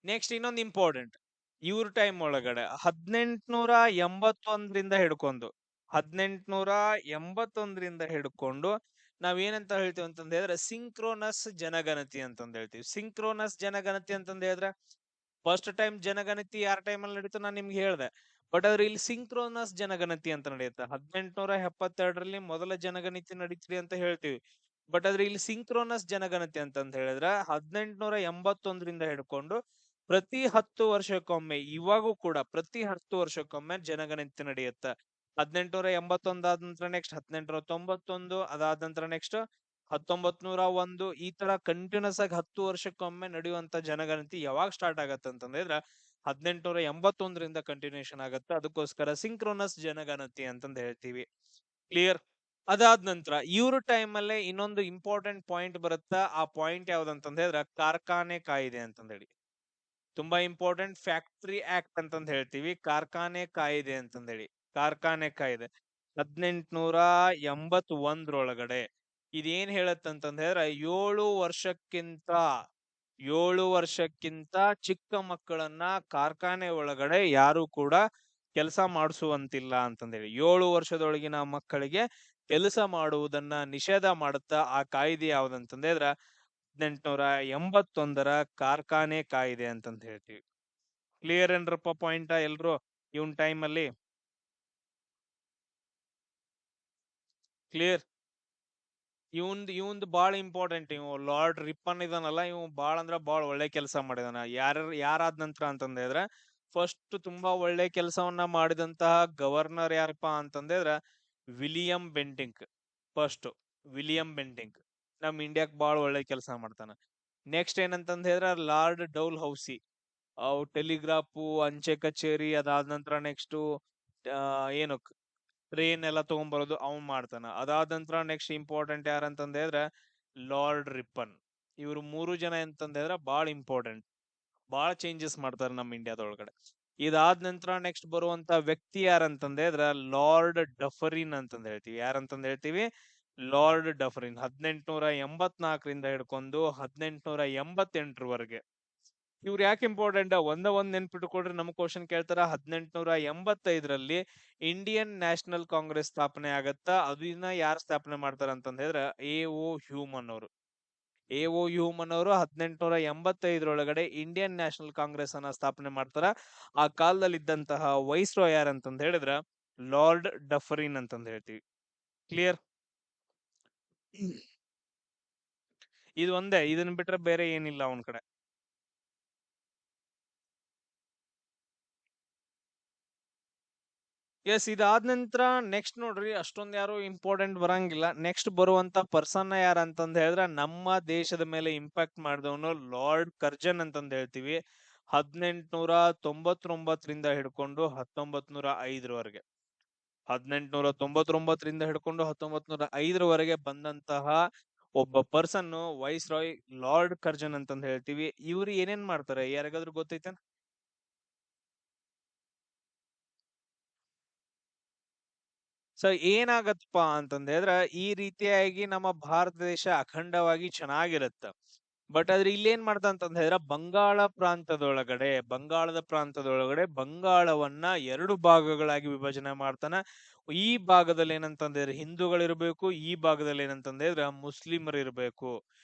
ನೆಕ್ಸ್ಟ್ ಇನ್ನೊಂದು ಇಂಪಾರ್ಟೆಂಟ್. ಇವ್ರ ಟೈಮ್ ಒಳಗಡೆ 1881ರಿಂದ ಹಿಡ್ಕೊಂಡು 1881ರಿಂದ ಹಿಡ್ಕೊಂಡು ನಾವೇನಂತ ಹೇಳ್ತೀವಿ ಅಂತಂದ ಹೇಳಿದ್ರೆ ಸಿಂಕ್ರೋನಸ್ ಜನಗಣತಿ ಅಂತಂದ ಹೇಳ್ತೀವಿ. ಸಿಂಕ್ರೋನಸ್ ಜನಗಣತಿ ಅಂತಂದ ಹೇಳಿದ್ರೆ ಫಸ್ಟ್ ಟೈಮ್ ಜನಗಣತಿ ಯಾರ ಟೈಮಲ್ಲಿ ನಡೀತು ನಾನು ನಿಮ್ಗೆ ಹೇಳ್ದೆ. ಬಟ್ ಆದ್ರೆ ಇಲ್ಲಿ ಸಿಂಕ್ರೋನಸ್ ಜನಗಣತಿ ಅಂತ ನಡೆಯುತ್ತೆ. 1872ರಲ್ಲಿ ಮೊದಲ ಜನಗಣತಿ ನಡೀತಿದೆ ಅಂತ ಹೇಳ್ತೀವಿ. ಬಟ್ ಆದ್ರೆ ಇಲ್ಲಿ ಸಿಂಕ್ರೋನಸ್ ಜನಗಣತಿ ಅಂತಂದ ಹೇಳಿದ್ರೆ 1881ರಿಂದ ಹಿಡ್ಕೊಂಡು ಪ್ರತಿ 10 ವರ್ಷಕ್ಕೊಮ್ಮೆ, ಇವಾಗೂ ಕೂಡ ಪ್ರತಿ 10 ವರ್ಷಕ್ಕೊಮ್ಮೆ ಜನಗಣತಿ ನಡೆಯುತ್ತೆ. 1881 ಆದ ನಂತರ ನೆಕ್ಸ್ಟ್ 1891, ಅದಾದ ನಂತರ ನೆಕ್ಸ್ಟ್ 1901. ಈ ತರ ಕಂಟಿನ್ಯೂಸ್ ಆಗಿ 10 ವರ್ಷಕ್ಕೊಮ್ಮೆ ನಡೆಯುವಂತ ಜನಗಣತಿ ಯಾವಾಗ ಸ್ಟಾರ್ಟ್ ಆಗತ್ತೆ ಅಂತಂದ್ರೆ 1881ರಿಂದ ಕಂಟಿನ್ಯೂಷನ್ ಆಗತ್ತೆ. ಅದಕ್ಕೋಸ್ಕರ ಸಿಂಕ್ರೋನಸ್ ಜನಗಣತಿ ಅಂತಂದ ಹೇಳ್ತೀವಿ. ಕ್ಲಿಯರ್. ಅದಾದ ನಂತರ ಇವ್ರ ಟೈಮ್ ಅಲ್ಲೇ ಇನ್ನೊಂದು ಇಂಪಾರ್ಟೆಂಟ್ ಪಾಯಿಂಟ್ ಬರುತ್ತಾ. ಆ ಪಾಯಿಂಟ್ ಯಾವ್ದಂತಂದ ಹೇಳಿದ್ರೆ ಕಾರ್ಖಾನೆ ಕಾಯ್ದೆ ಅಂತಂದ ಹೇಳಿ. ತುಂಬಾ ಇಂಪಾರ್ಟೆಂಟ್. ಫ್ಯಾಕ್ಟರಿ ಆಕ್ಟ್ ಅಂತಂದ ಹೇಳ್ತೀವಿ, ಕಾರ್ಖಾನೆ ಕಾಯ್ದೆ ಅಂತಂದ ಹೇಳಿ. ಕಾರ್ಖಾನೆ ಕಾಯ್ದೆ 1881ರೊಳಗಡೆ ಇದೇನ್ ಹೇಳತ್ತಂತಂದ ಹೇಳಿದ್ರೆ 7 ವರ್ಷಕ್ಕಿಂತ ಚಿಕ್ಕ ಮಕ್ಕಳನ್ನ ಕಾರ್ಖಾನೆ ಒಳಗಡೆ ಯಾರು ಕೂಡ ಕೆಲಸ ಮಾಡಿಸುವಂತಿಲ್ಲ ಅಂತಂದೇಳಿ. 7 ವರ್ಷದೊಳಗಿನ ಮಕ್ಕಳಿಗೆ ಕೆಲಸ ಮಾಡುವುದನ್ನ ನಿಷೇಧ ಮಾಡುತ್ತಾ ಆ ಕಾಯ್ದೆ ಯಾವ್ದಂತಂದ್ರೆ 1881ರ ಕಾರ್ಖಾನೆ ಕಾಯ್ದೆ ಅಂತಂತ ಹೇಳ್ತೀವಿ. ಕ್ಲಿಯರ್ ಏನ್ರಪ್ಪ ಪಾಯಿಂಟ್ ಎಲ್ರು? ಇವನ್ ಟೈಮ್ ಅಲ್ಲಿ ಕ್ಲಿಯರ್. ಇವಂದ್ ಬಾಳ ಇಂಪಾರ್ಟೆಂಟ್. ಇವ್ ಲಾರ್ಡ್ ರಿಪ್ಪನ್ ಇದನ್ನಲ್ಲ, ಇವ್ ಬಾಳ ಅಂದ್ರ ಬಾಳ ಒಳ್ಳೆ ಕೆಲಸ ಮಾಡಿದಾನ. ಯಾರಾದ ನಂತರ ಅಂತಂದ್ರೆ ಫಸ್ಟ್ ತುಂಬಾ ಒಳ್ಳೆ ಕೆಲಸವನ್ನ ಮಾಡಿದಂತಹ ಗವರ್ನರ್ ಯಾರಪ್ಪಾ ಅಂತಂದ್ರೆ William Bentinck. First William Bentinck ನಮ್ ಇಂಡಿಯಾಕ್ ಬಾಳ ಒಳ್ಳೆ ಕೆಲಸ ಮಾಡ್ತಾನ. ನೆಕ್ಸ್ಟ್ ಏನಂತಂದ ಹೇಳಿದ್ರೆ ಲಾರ್ಡ್ ಡೌಲ್ ಹೌಸಿ. ಅವು ಟೆಲಿಗ್ರಾಫು, ಅಂಚೆ ಕಚೇರಿ, ಅದಾದ ನಂತರ ನೆಕ್ಸ್ಟ್ ಏನು ಟ್ರೈನ್ ಎಲ್ಲ ತಗೊಂಡ್ಬರೋದು ಅವ್ನ್ ಮಾಡ್ತಾನ. ಅದಾದ ನಂತರ ನೆಕ್ಸ್ಟ್ ಇಂಪಾರ್ಟೆಂಟ್ ಯಾರಂತಂದ ಹೇಳಿದ್ರೆ ಲಾರ್ಡ್ ರಿಪ್ಪನ್. ಇವ್ರು 3 ಜನ ಅಂತಂದ್ರೆ ಬಾಳ ಇಂಪಾರ್ಟೆಂಟ್, ಬಾಳ ಚೇಂಜಸ್ ಮಾಡ್ತಾರೆ ನಮ್ಮ ಇಂಡಿಯಾದೊಳಗಡೆ. ಇದಾದ ನಂತರ ನೆಕ್ಸ್ಟ್ ಬರುವಂತ ವ್ಯಕ್ತಿ ಯಾರಂತಂದ್ರೆ ಲಾರ್ಡ್ ಡಫರಿನ್ ಅಂತಂದ ಹೇಳ್ತೀವಿ. ಯಾರಂತಂದ ಹೇಳ್ತೀವಿ? ಲಾರ್ಡ್ ಡಫರಿನ್. 1884ರಿಂದ ಹಿಡ್ಕೊಂಡು 1888ರವರೆಗೆ. ಇವ್ರು ಯಾಕೆ ಇಂಪಾರ್ಟೆಂಟ್? ಒಂದ್ ನೆನ್ಪಿಟ್ಕೊಡ್ರಿ. ನಮ್ ಕ್ವಶನ್ ಕೇಳ್ತಾರ. 1885ರಲ್ಲಿ ಇಂಡಿಯನ್ ನ್ಯಾಷನಲ್ ಕಾಂಗ್ರೆಸ್ ಸ್ಥಾಪನೆ ಆಗತ್ತ. ಅದನ್ನ ಯಾರು ಸ್ಥಾಪನೆ ಮಾಡ್ತಾರ ಅಂತಂದ ಹೇಳಿದ್ರೆ A.O. ಹ್ಯೂಮನ್ ಅವರು. A.O. ಹ್ಯೂಮನ್ ಅವರು 1885ರೊಳಗಡೆ ಇಂಡಿಯನ್ ನ್ಯಾಷನಲ್ ಕಾಂಗ್ರೆಸ್ ಅನ್ನ ಸ್ಥಾಪನೆ ಮಾಡ್ತಾರ. ಆ ಕಾಲದಲ್ಲಿ ಇದ್ದಂತಹ ವೈಸ್ರಾಯ್ ಯಾರಂತಂದ ಹೇಳಿದ್ರ ಲಾರ್ಡ್ ಡಫರಿನ್ ಅಂತಂದ ಹೇಳ್ತೀವಿ. ಕ್ಲಿಯರ್. ಇದು ಒಂದೇ, ಇದನ್ ಬಿಟ್ರೆ ಬೇರೆ ಏನಿಲ್ಲ ಅವನ್ ಕಡೆ. ಎಸ್, ಇದಾದ ನಂತರ ನೆಕ್ಸ್ಟ್ ನೋಡ್ರಿ ಅಷ್ಟೊಂದ್ ಯಾರು ಇಂಪಾರ್ಟೆಂಟ್ ಬರಂಗಿಲ್ಲ. ನೆಕ್ಸ್ಟ್ ಬರುವಂತ ಪರ್ಸನ್ ಯಾರ ಅಂತಂದ್ ಹೇಳಿದ್ರೆ ನಮ್ಮ ದೇಶದ ಮೇಲೆ ಇಂಪ್ಯಾಕ್ಟ್ ಮಾಡಿದವನು ಲಾರ್ಡ್ ಕರ್ಜನ್ ಅಂತಂದ್ ಹೇಳ್ತೀವಿ. 1899ರಿಂದ ಹಿಡ್ಕೊಂಡು 1905ರವರೆಗೆ. 1899ರಿಂದ ಹಿಡ್ಕೊಂಡು 1905ರವರೆಗೆ ಬಂದಂತಹ ಒಬ್ಬ person viceroy Lord Curzon ಅಂತಂದ್ ಹೇಳ್ತೀವಿ. ಇವ್ರು ಏನೇನ್ ಮಾಡ್ತಾರೆ ಯಾರಿಗಾದ್ರೂ ಗೊತ್ತೈತೆ? ಸೊ ಏನಾಗತ್ತಪ್ಪ ಅಂತಂದ್ ಹೇಳಿದ್ರೆ ಈ ರೀತಿಯಾಗಿ ನಮ್ಮ ಭಾರತ ದೇಶ ಅಖಂಡವಾಗಿ ಚೆನ್ನಾಗಿರತ್ತ. ಬಟ್ ಆದ್ರೆ ಇಲ್ಲೇನ್ ಮಾಡ್ದ ಅಂತಂದ್ ಹೇಳಿದ್ರೆ ಬಂಗಾಳದ ಪ್ರಾಂತದೊಳಗಡೆ ಬಂಗಾಳವನ್ನ ಎರಡು ಭಾಗಗಳಾಗಿ ವಿಭಜನೆ ಮಾಡ್ತಾನ. ಈ ಭಾಗದಲ್ಲಿ ಏನಂತಂದ್ರೆ ಹಿಂದೂಗಳಿರ್ಬೇಕು, ಈ ಭಾಗದಲ್ಲಿ ಏನಂತಂದ್ರೆ ಮುಸ್ಲಿಮರು ಇರ್ಬೇಕು.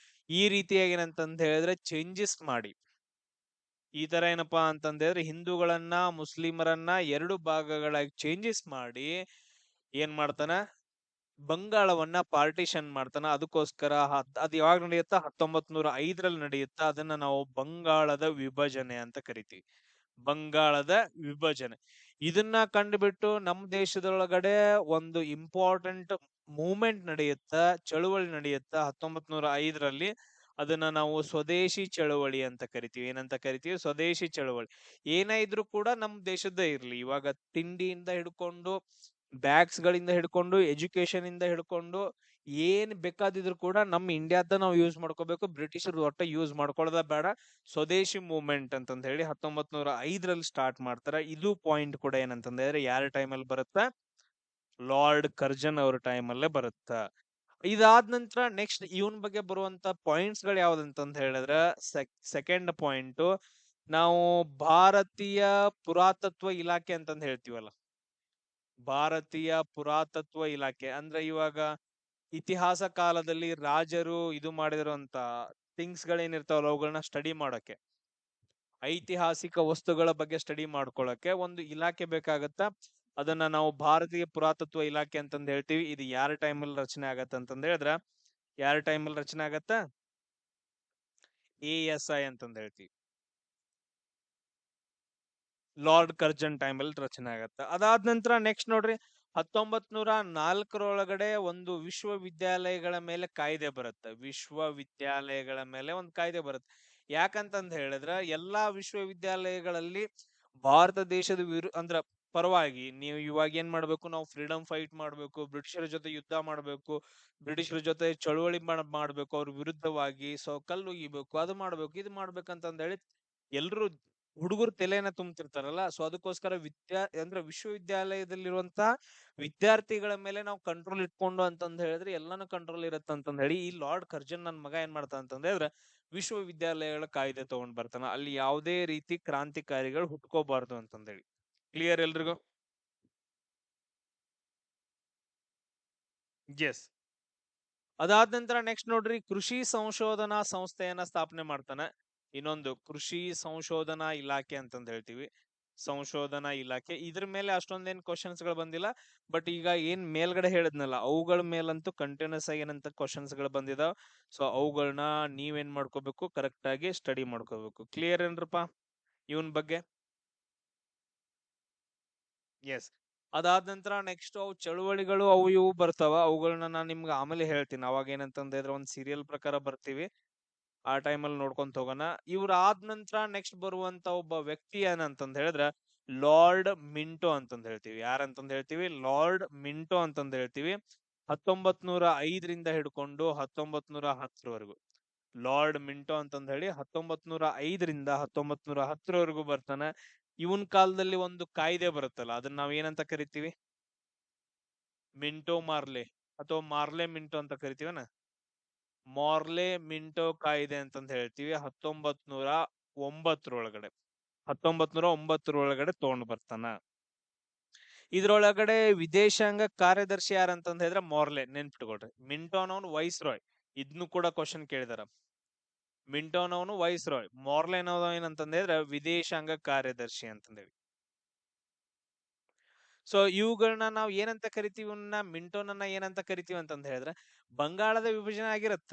ಈ ರೀತಿಯಾಗಿ ಏನಂತಂದ್ ಹೇಳಿದ್ರೆ ಚೇಂಜಸ್ ಮಾಡಿ, ಈ ತರ ಏನಪ್ಪಾ ಅಂತಂದ್ರೆ ಹಿಂದೂಗಳನ್ನ ಮುಸ್ಲಿಮರನ್ನ ಎರಡು ಭಾಗಗಳಾಗಿ ಚೇಂಜಸ್ ಮಾಡಿ ಏನ್ ಮಾಡ್ತಾನ, ಬಂಗಾಳವನ್ನ ಪಾರ್ಟಿಷನ್ ಮಾಡ್ತಾನ. ಅದಕ್ಕೋಸ್ಕರ ಅದ್ ಯಾವಾಗ ನಡೆಯುತ್ತಾ, 1905ರಲ್ಲಿ ನಡೆಯುತ್ತಾ. ಅದನ್ನ ನಾವು ಬಂಗಾಳದ ವಿಭಜನೆ ಅಂತ ಕರಿತೀವಿ. ಬಂಗಾಳದ ವಿಭಜನೆ. ಇದನ್ನ ಕಂಡುಬಿಟ್ಟು ನಮ್ಮ ದೇಶದೊಳಗಡೆ ಒಂದು ಇಂಪಾರ್ಟೆಂಟ್ ಮೂವ್ಮೆಂಟ್ ನಡೆಯುತ್ತ, ಚಳುವಳಿ ನಡೆಯುತ್ತ 1905ರಲ್ಲಿ. ಅದನ್ನ ನಾವು ಸ್ವದೇಶಿ ಚಳವಳಿ ಅಂತ ಕರಿತೀವಿ. ಏನಂತ ಕರಿತೀವಿ? ಸ್ವದೇಶಿ ಚಳವಳಿ. ಏನೇ ಇದ್ರು ಕೂಡ ನಮ್ ದೇಶದ್ದೇ ಇರ್ಲಿ, ಇವಾಗ ತಿಂಡಿಯಿಂದ ಹಿಡ್ಕೊಂಡು ಬ್ಯಾಗ್ಸ್ ಗಳಿಂದ ಹಿಡ್ಕೊಂಡು ಎಜುಕೇಶನ್ ಇಂದ ಹಿಡ್ಕೊಂಡು ಏನ್ ಬೇಕಾದಿದ್ರು ಕೂಡ ನಮ್ ಇಂಡಿಯಾದ ನಾವು ಯೂಸ್ ಮಾಡ್ಕೋಬೇಕು. ಬ್ರಿಟಿಷರು ಒಟ್ಟ ಯೂಸ್ ಮಾಡ್ಕೊಳ್ಳೋದ ಬೇಡ. ಸ್ವದೇಶಿ ಮೂವ್ಮೆಂಟ್ ಅಂತಂದ್ ಹೇಳಿ 1905ರಲ್ಲಿ ಸ್ಟಾರ್ಟ್ ಮಾಡ್ತಾರ. ಇದು ಪಾಯಿಂಟ್ ಕೂಡ ಏನಂತಂದ್ರೆ ಯಾರ ಟೈಮಲ್ಲಿ ಬರುತ್ತಾ, ಲಾರ್ಡ್ ಕರ್ಜನ್ ಅವ್ರ ಟೈಮಲ್ಲೇ ಬರುತ್ತ. ಇದಾದ ನಂತರ ನೆಕ್ಸ್ಟ್ ಇವನ್ ಬಗ್ಗೆ ಬರುವಂತ ಪಾಯಿಂಟ್ಸ್ ಗಳು ಯಾವ್ದಂತಂದ್ ಹೇಳಿದ್ರೆ, ಸೆಕೆಂಡ್ ಪಾಯಿಂಟ್ ನಾವು ಭಾರತೀಯ ಪುರಾತತ್ವ ಇಲಾಖೆ ಅಂತಂದ್ ಹೇಳ್ತೀವಲ್ಲ. ಭಾರತೀಯ ಪುರಾತತ್ವ ಇಲಾಖೆ ಅಂದ್ರೆ ಇವಾಗ ಇತಿಹಾಸ ಕಾಲದಲ್ಲಿ ರಾಜರು ಇದು ಮಾಡಿದಿರುವಂತ ಥಿಂಗ್ಸ್ ಗಳೇನಿರ್ತಾವಲ್ಲ ಅವುಗಳನ್ನ ಸ್ಟಡಿ ಮಾಡಕ್ಕೆ, ಐತಿಹಾಸಿಕ ವಸ್ತುಗಳ ಬಗ್ಗೆ ಸ್ಟಡಿ ಮಾಡ್ಕೊಳಕ್ಕೆ ಒಂದು ಇಲಾಖೆ ಬೇಕಾಗತ್ತ. ಅದನ್ನ ನಾವು ಭಾರತೀಯ ಪುರಾತತ್ವ ಇಲಾಖೆ ಅಂತಂದ್ ಹೇಳ್ತೀವಿ. ಇದು ಯಾರ ಟೈಮಲ್ಲಿ ರಚನೆ ಆಗತ್ತ ಅಂತಂದ್ ಹೇಳಿದ್ರ, ಯಾರ ಟೈಮಲ್ಲಿ ರಚನೆ ಆಗತ್ತ? ASI ಅಂತಂದ್ ಹೇಳ್ತೀವಿ. ಲಾರ್ಡ್ ಕರ್ಜನ್ ಟೈಮಲ್ಲಿ ರಚನೆ ಆಗತ್ತ. ಅದಾದ ನಂತರ ನೆಕ್ಸ್ಟ್ ನೋಡ್ರಿ, 1904ರೊಳಗಡೆ ಒಂದು ವಿಶ್ವವಿದ್ಯಾಲಯಗಳ ಮೇಲೆ ಕಾಯ್ದೆ ಬರುತ್ತೆ. ವಿಶ್ವವಿದ್ಯಾಲಯಗಳ ಮೇಲೆ ಒಂದು ಕಾಯ್ದೆ ಬರುತ್ತೆ. ಯಾಕಂತಂದ್ ಹೇಳಿದ್ರ ಎಲ್ಲಾ ವಿಶ್ವವಿದ್ಯಾಲಯಗಳಲ್ಲಿ ಭಾರತ ದೇಶದ ಅಂದ್ರ ಪರವಾಗಿ ನೀವು ಇವಾಗ ಏನ್ ಮಾಡ್ಬೇಕು, ನಾವು ಫ್ರೀಡಮ್ ಫೈಟ್ ಮಾಡ್ಬೇಕು, ಬ್ರಿಟಿಷರ ಜೊತೆ ಯುದ್ಧ ಮಾಡ್ಬೇಕು, ಬ್ರಿಟಿಷರ ಜೊತೆ ಚಳುವಳಿ ಮಾಡ್ಬೇಕು, ಅವ್ರ ವಿರುದ್ಧವಾಗಿ. ಸೊ ಕಲ್ಲು ಒಗಿಬೇಕು, ಅದು ಮಾಡ್ಬೇಕು, ಇದು ಮಾಡ್ಬೇಕಂತಂದ್ ಹೇಳಿ ಎಲ್ರು ಹುಡುಗರು ತಲೆಯನ್ನ ತುಂಬ್ತಿರ್ತಾರಲ್ಲ. ಸೊ ಅದಕ್ಕೋಸ್ಕರ ಅಂದ್ರೆ ವಿಶ್ವವಿದ್ಯಾಲಯದಲ್ಲಿರುವಂತ ವಿದ್ಯಾರ್ಥಿಗಳ ಮೇಲೆ ನಾವು ಕಂಟ್ರೋಲ್ ಇಟ್ಕೊಂಡು ಅಂತಂದ್ ಹೇಳಿದ್ರೆ ಎಲ್ಲಾನು ಕಂಟ್ರೋಲ್ ಇರತ್ತ ಅಂತಂದ್ ಹೇಳಿ ಈ ಲಾರ್ಡ್ ಕರ್ಜನ್ ನನ್ ಮಗ ಏನ್ ಮಾಡ್ತಾನ ಅಂತಂದ್ ಹೇಳಿದ್ರೆ ವಿಶ್ವವಿದ್ಯಾಲಯಗಳ ಕಾಯ್ದೆ ತಗೊಂಡ್ ಬರ್ತಾನ. ಅಲ್ಲಿ ಯಾವುದೇ ರೀತಿ ಕ್ರಾಂತಿಕಾರಿಗಳು ಹುಟ್ಕೋಬಾರ್ದು ಅಂತಂದ್ ಹೇಳಿ. ಕ್ಲಿಯರ್ ಎಲ್ರಿಗೂ? ಎಸ್. ಅದಾದ ನಂತರ ನೆಕ್ಸ್ಟ್ ನೋಡ್ರಿ, ಕೃಷಿ ಸಂಶೋಧನಾ ಸಂಸ್ಥೆಯನ್ನ ಸ್ಥಾಪನೆ ಮಾಡ್ತಾನೆ. ಇನ್ನೊಂದು ಕೃಷಿ ಸಂಶೋಧನಾ ಇಲಾಖೆ ಅಂತಂದ್ ಹೇಳ್ತೀವಿ. ಸಂಶೋಧನಾ ಇಲಾಖೆ. ಇದ್ರ ಮೇಲೆ ಅಷ್ಟೊಂದೇನ್ ಕ್ವಶನ್ಸ್ ಗಳು ಬಂದಿಲ್ಲ. ಬಟ್ ಈಗ ಏನ್ ಮೇಲ್ಗಡೆ ಹೇಳಿದ್ನಲ್ಲ ಅವುಗಳ ಮೇಲಂತೂ ಕಂಟಿನ್ಯೂಸ್ ಆಗಿ ಏನಂತ ಕ್ವಶನ್ಸ್ ಗಳು ಬಂದಿದಾವ್. ಸೊ ಅವುಗಳನ್ನ ನೀವೇನ್ ಮಾಡ್ಕೋಬೇಕು, ಕರೆಕ್ಟ್ ಆಗಿ ಸ್ಟಡಿ ಮಾಡ್ಕೋಬೇಕು. ಕ್ಲಿಯರ್ ಏನ್ರಪ್ಪ ಇವನ್ ಬಗ್ಗೆ? ಎಸ್. ಅದಾದ ನಂತರ ನೆಕ್ಸ್ಟ್ ಅವು ಚಳುವಳಿಗಳು ಅವು ಇವು ಬರ್ತಾವ. ಅವುಗಳನ್ನ ನಾನ್ ನಿಮ್ಗೆ ಆಮೇಲೆ ಹೇಳ್ತೀನಿ. ಅವಾಗ ಏನಂತಂದ್ರೆ ಒಂದ್ ಸೀರಿಯಲ್ ಪ್ರಕಾರ ಬರ್ತೀವಿ, ಆ ಟೈಮಲ್ಲಿ ನೋಡ್ಕೊಂತ ಹೋಗೋಣ. ಇವ್ರ ಆದ ನಂತರ ನೆಕ್ಸ್ಟ್ ಬರುವಂತ ಒಬ್ಬ ವ್ಯಕ್ತಿ ಏನಂತಂದ್ ಹೇಳಿದ್ರೆ ಲಾರ್ಡ್ ಮಿಂಟೋ ಅಂತಂದ್ ಹೇಳ್ತೀವಿ. ಯಾರಂತಂದ್ ಹೇಳ್ತೀವಿ? ಲಾರ್ಡ್ ಮಿಂಟೋ ಅಂತಂದ್ ಹೇಳ್ತೀವಿ. 1905ರಿಂದ ಹಿಡ್ಕೊಂಡು 1910ರವರೆಗೂ ಲಾರ್ಡ್ ಮಿಂಟೋ ಅಂತಂದ್ ಹೇಳಿ 1905ರಿಂದ 1910ರವರೆಗೂ ಬರ್ತಾನೆ. ಇವನ್ ಕಾಲದಲ್ಲಿ ಒಂದು ಕಾಯ್ದೆ ಬರುತ್ತಲ್ಲ, ಅದನ್ನ ನಾವ್ ಏನಂತ ಕರಿತೀವಿ? ಮಿಂಟೋ ಮಾರ್ಲೆ ಅಥವಾ ಮಾರ್ಲೆ ಮಿಂಟೋ ಅಂತ ಕರಿತೀವನ. ಮಾರ್ಲೆ ಮಿಂಟೋ ಕಾಯ್ದೆ ಅಂತಂದ್ ಹೇಳ್ತೀವಿ. 1909ರೊಳಗಡೆ 1909ರೊಳಗಡೆ ತಗೊಂಡ್ ಬರ್ತಾನ. ಇದ್ರೊಳಗಡೆ ವಿದೇಶಾಂಗ ಕಾರ್ಯದರ್ಶಿ ಯಾರಂತಂದ್ ಹೇಳಿದ್ರೆ ಮಾರ್ಲೆ. ನೆನ್ಪಿಟ್ಕೊಳ್ರಿ, ಮಿಂಟೋನವನು ವೈಸ್ ರಾಯ್. ಇದ್ನು ಕೂಡ ಕ್ವಶನ್ ಕೇಳಿದಾರ. ಮಿಂಟೋನವನು ವೈಸ್ ರಾಯ್, ಮಾರ್ಲೆನವ ಏನಂತಂದ್ ಹೇಳಿದ್ರೆ ವಿದೇಶಾಂಗ ಕಾರ್ಯದರ್ಶಿ ಅಂತಂದೇವಿ. ಸೊ ಇವುಗಳನ್ನ ನಾವು ಏನಂತ ಕರಿತೀವಿ? ಇವನ್ನ ಮಿಂಟೋನನ್ನ ಏನಂತ ಕರಿತೀವಿ ಅಂತಂದ್ ಹೇಳಿದ್ರೆ, ಬಂಗಾಳದ ವಿಭಜನೆ ಆಗಿರತ್ತ.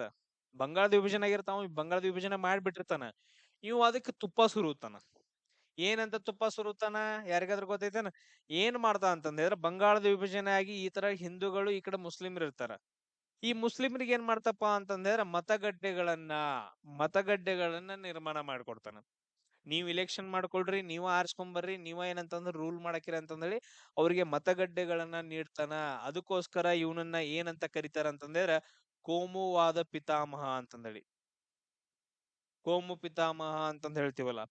ಬಂಗಾಳದ ವಿಭಜನೆ ಆಗಿರ್ತಾವ, ಬಂಗಾಳದ ವಿಭಜನೆ ಮಾಡ್ಬಿಟ್ಟಿರ್ತಾನ. ಇವು ಅದಕ್ಕೆ ತುಪ್ಪ ಸುರುತ್ತಾನ. ಏನಂತ ತುಪ್ಪ ಸುರುತ್ತಾನ, ಯಾರಿಗಾದ್ರೂ ಗೊತ್ತೈತೇನ? ಏನ್ ಮಾಡ್ದ ಅಂತಂದ್ರೆ ಬಂಗಾಳದ ವಿಭಜನೆ ಆಗಿ ಈ ತರ ಹಿಂದೂಗಳು ಈ ಕಡೆ ಮುಸ್ಲಿಮರು ಇರ್ತಾರ. ಈ ಮುಸ್ಲಿಮರಿಗೆ ಏನ್ ಮಾಡ್ತಪ್ಪ ಅಂತಂದ್ರೆ ಮತಗಡ್ಡೆಗಳನ್ನ ನಿರ್ಮಾಣ ಮಾಡ್ಕೊಡ್ತಾನ. ನೀವ್ ಇಲೆಕ್ಷನ್ ಮಾಡ್ಕೊಳ್ರಿ, ನೀವ ಆರಿಸ್ಕೊಂಡ್ ಬರ್ರಿ, ನೀವ ಏನಂತಂದ್ರೆ ರೂಲ್ ಮಾಡಕಿರ ಅಂತಂದೇಳಿ ಅವ್ರಿಗೆ ಮತಗಡ್ಡೆಗಳನ್ನ ನೀಡ್ತಾನ. ಅದಕ್ಕೋಸ್ಕರ ಇವನನ್ನ ಏನಂತ ಕರಿತಾರ ಅಂತಂದ್ರೆ ಕೋಮುವಾದ ಪಿತಾಮಹ ಅಂತಂದೇಳಿ. ಕೋಮು ಪಿತಾಮಹ ಅಂತಂದ್ ಹೇಳ್ತೀವಲ್ಲ,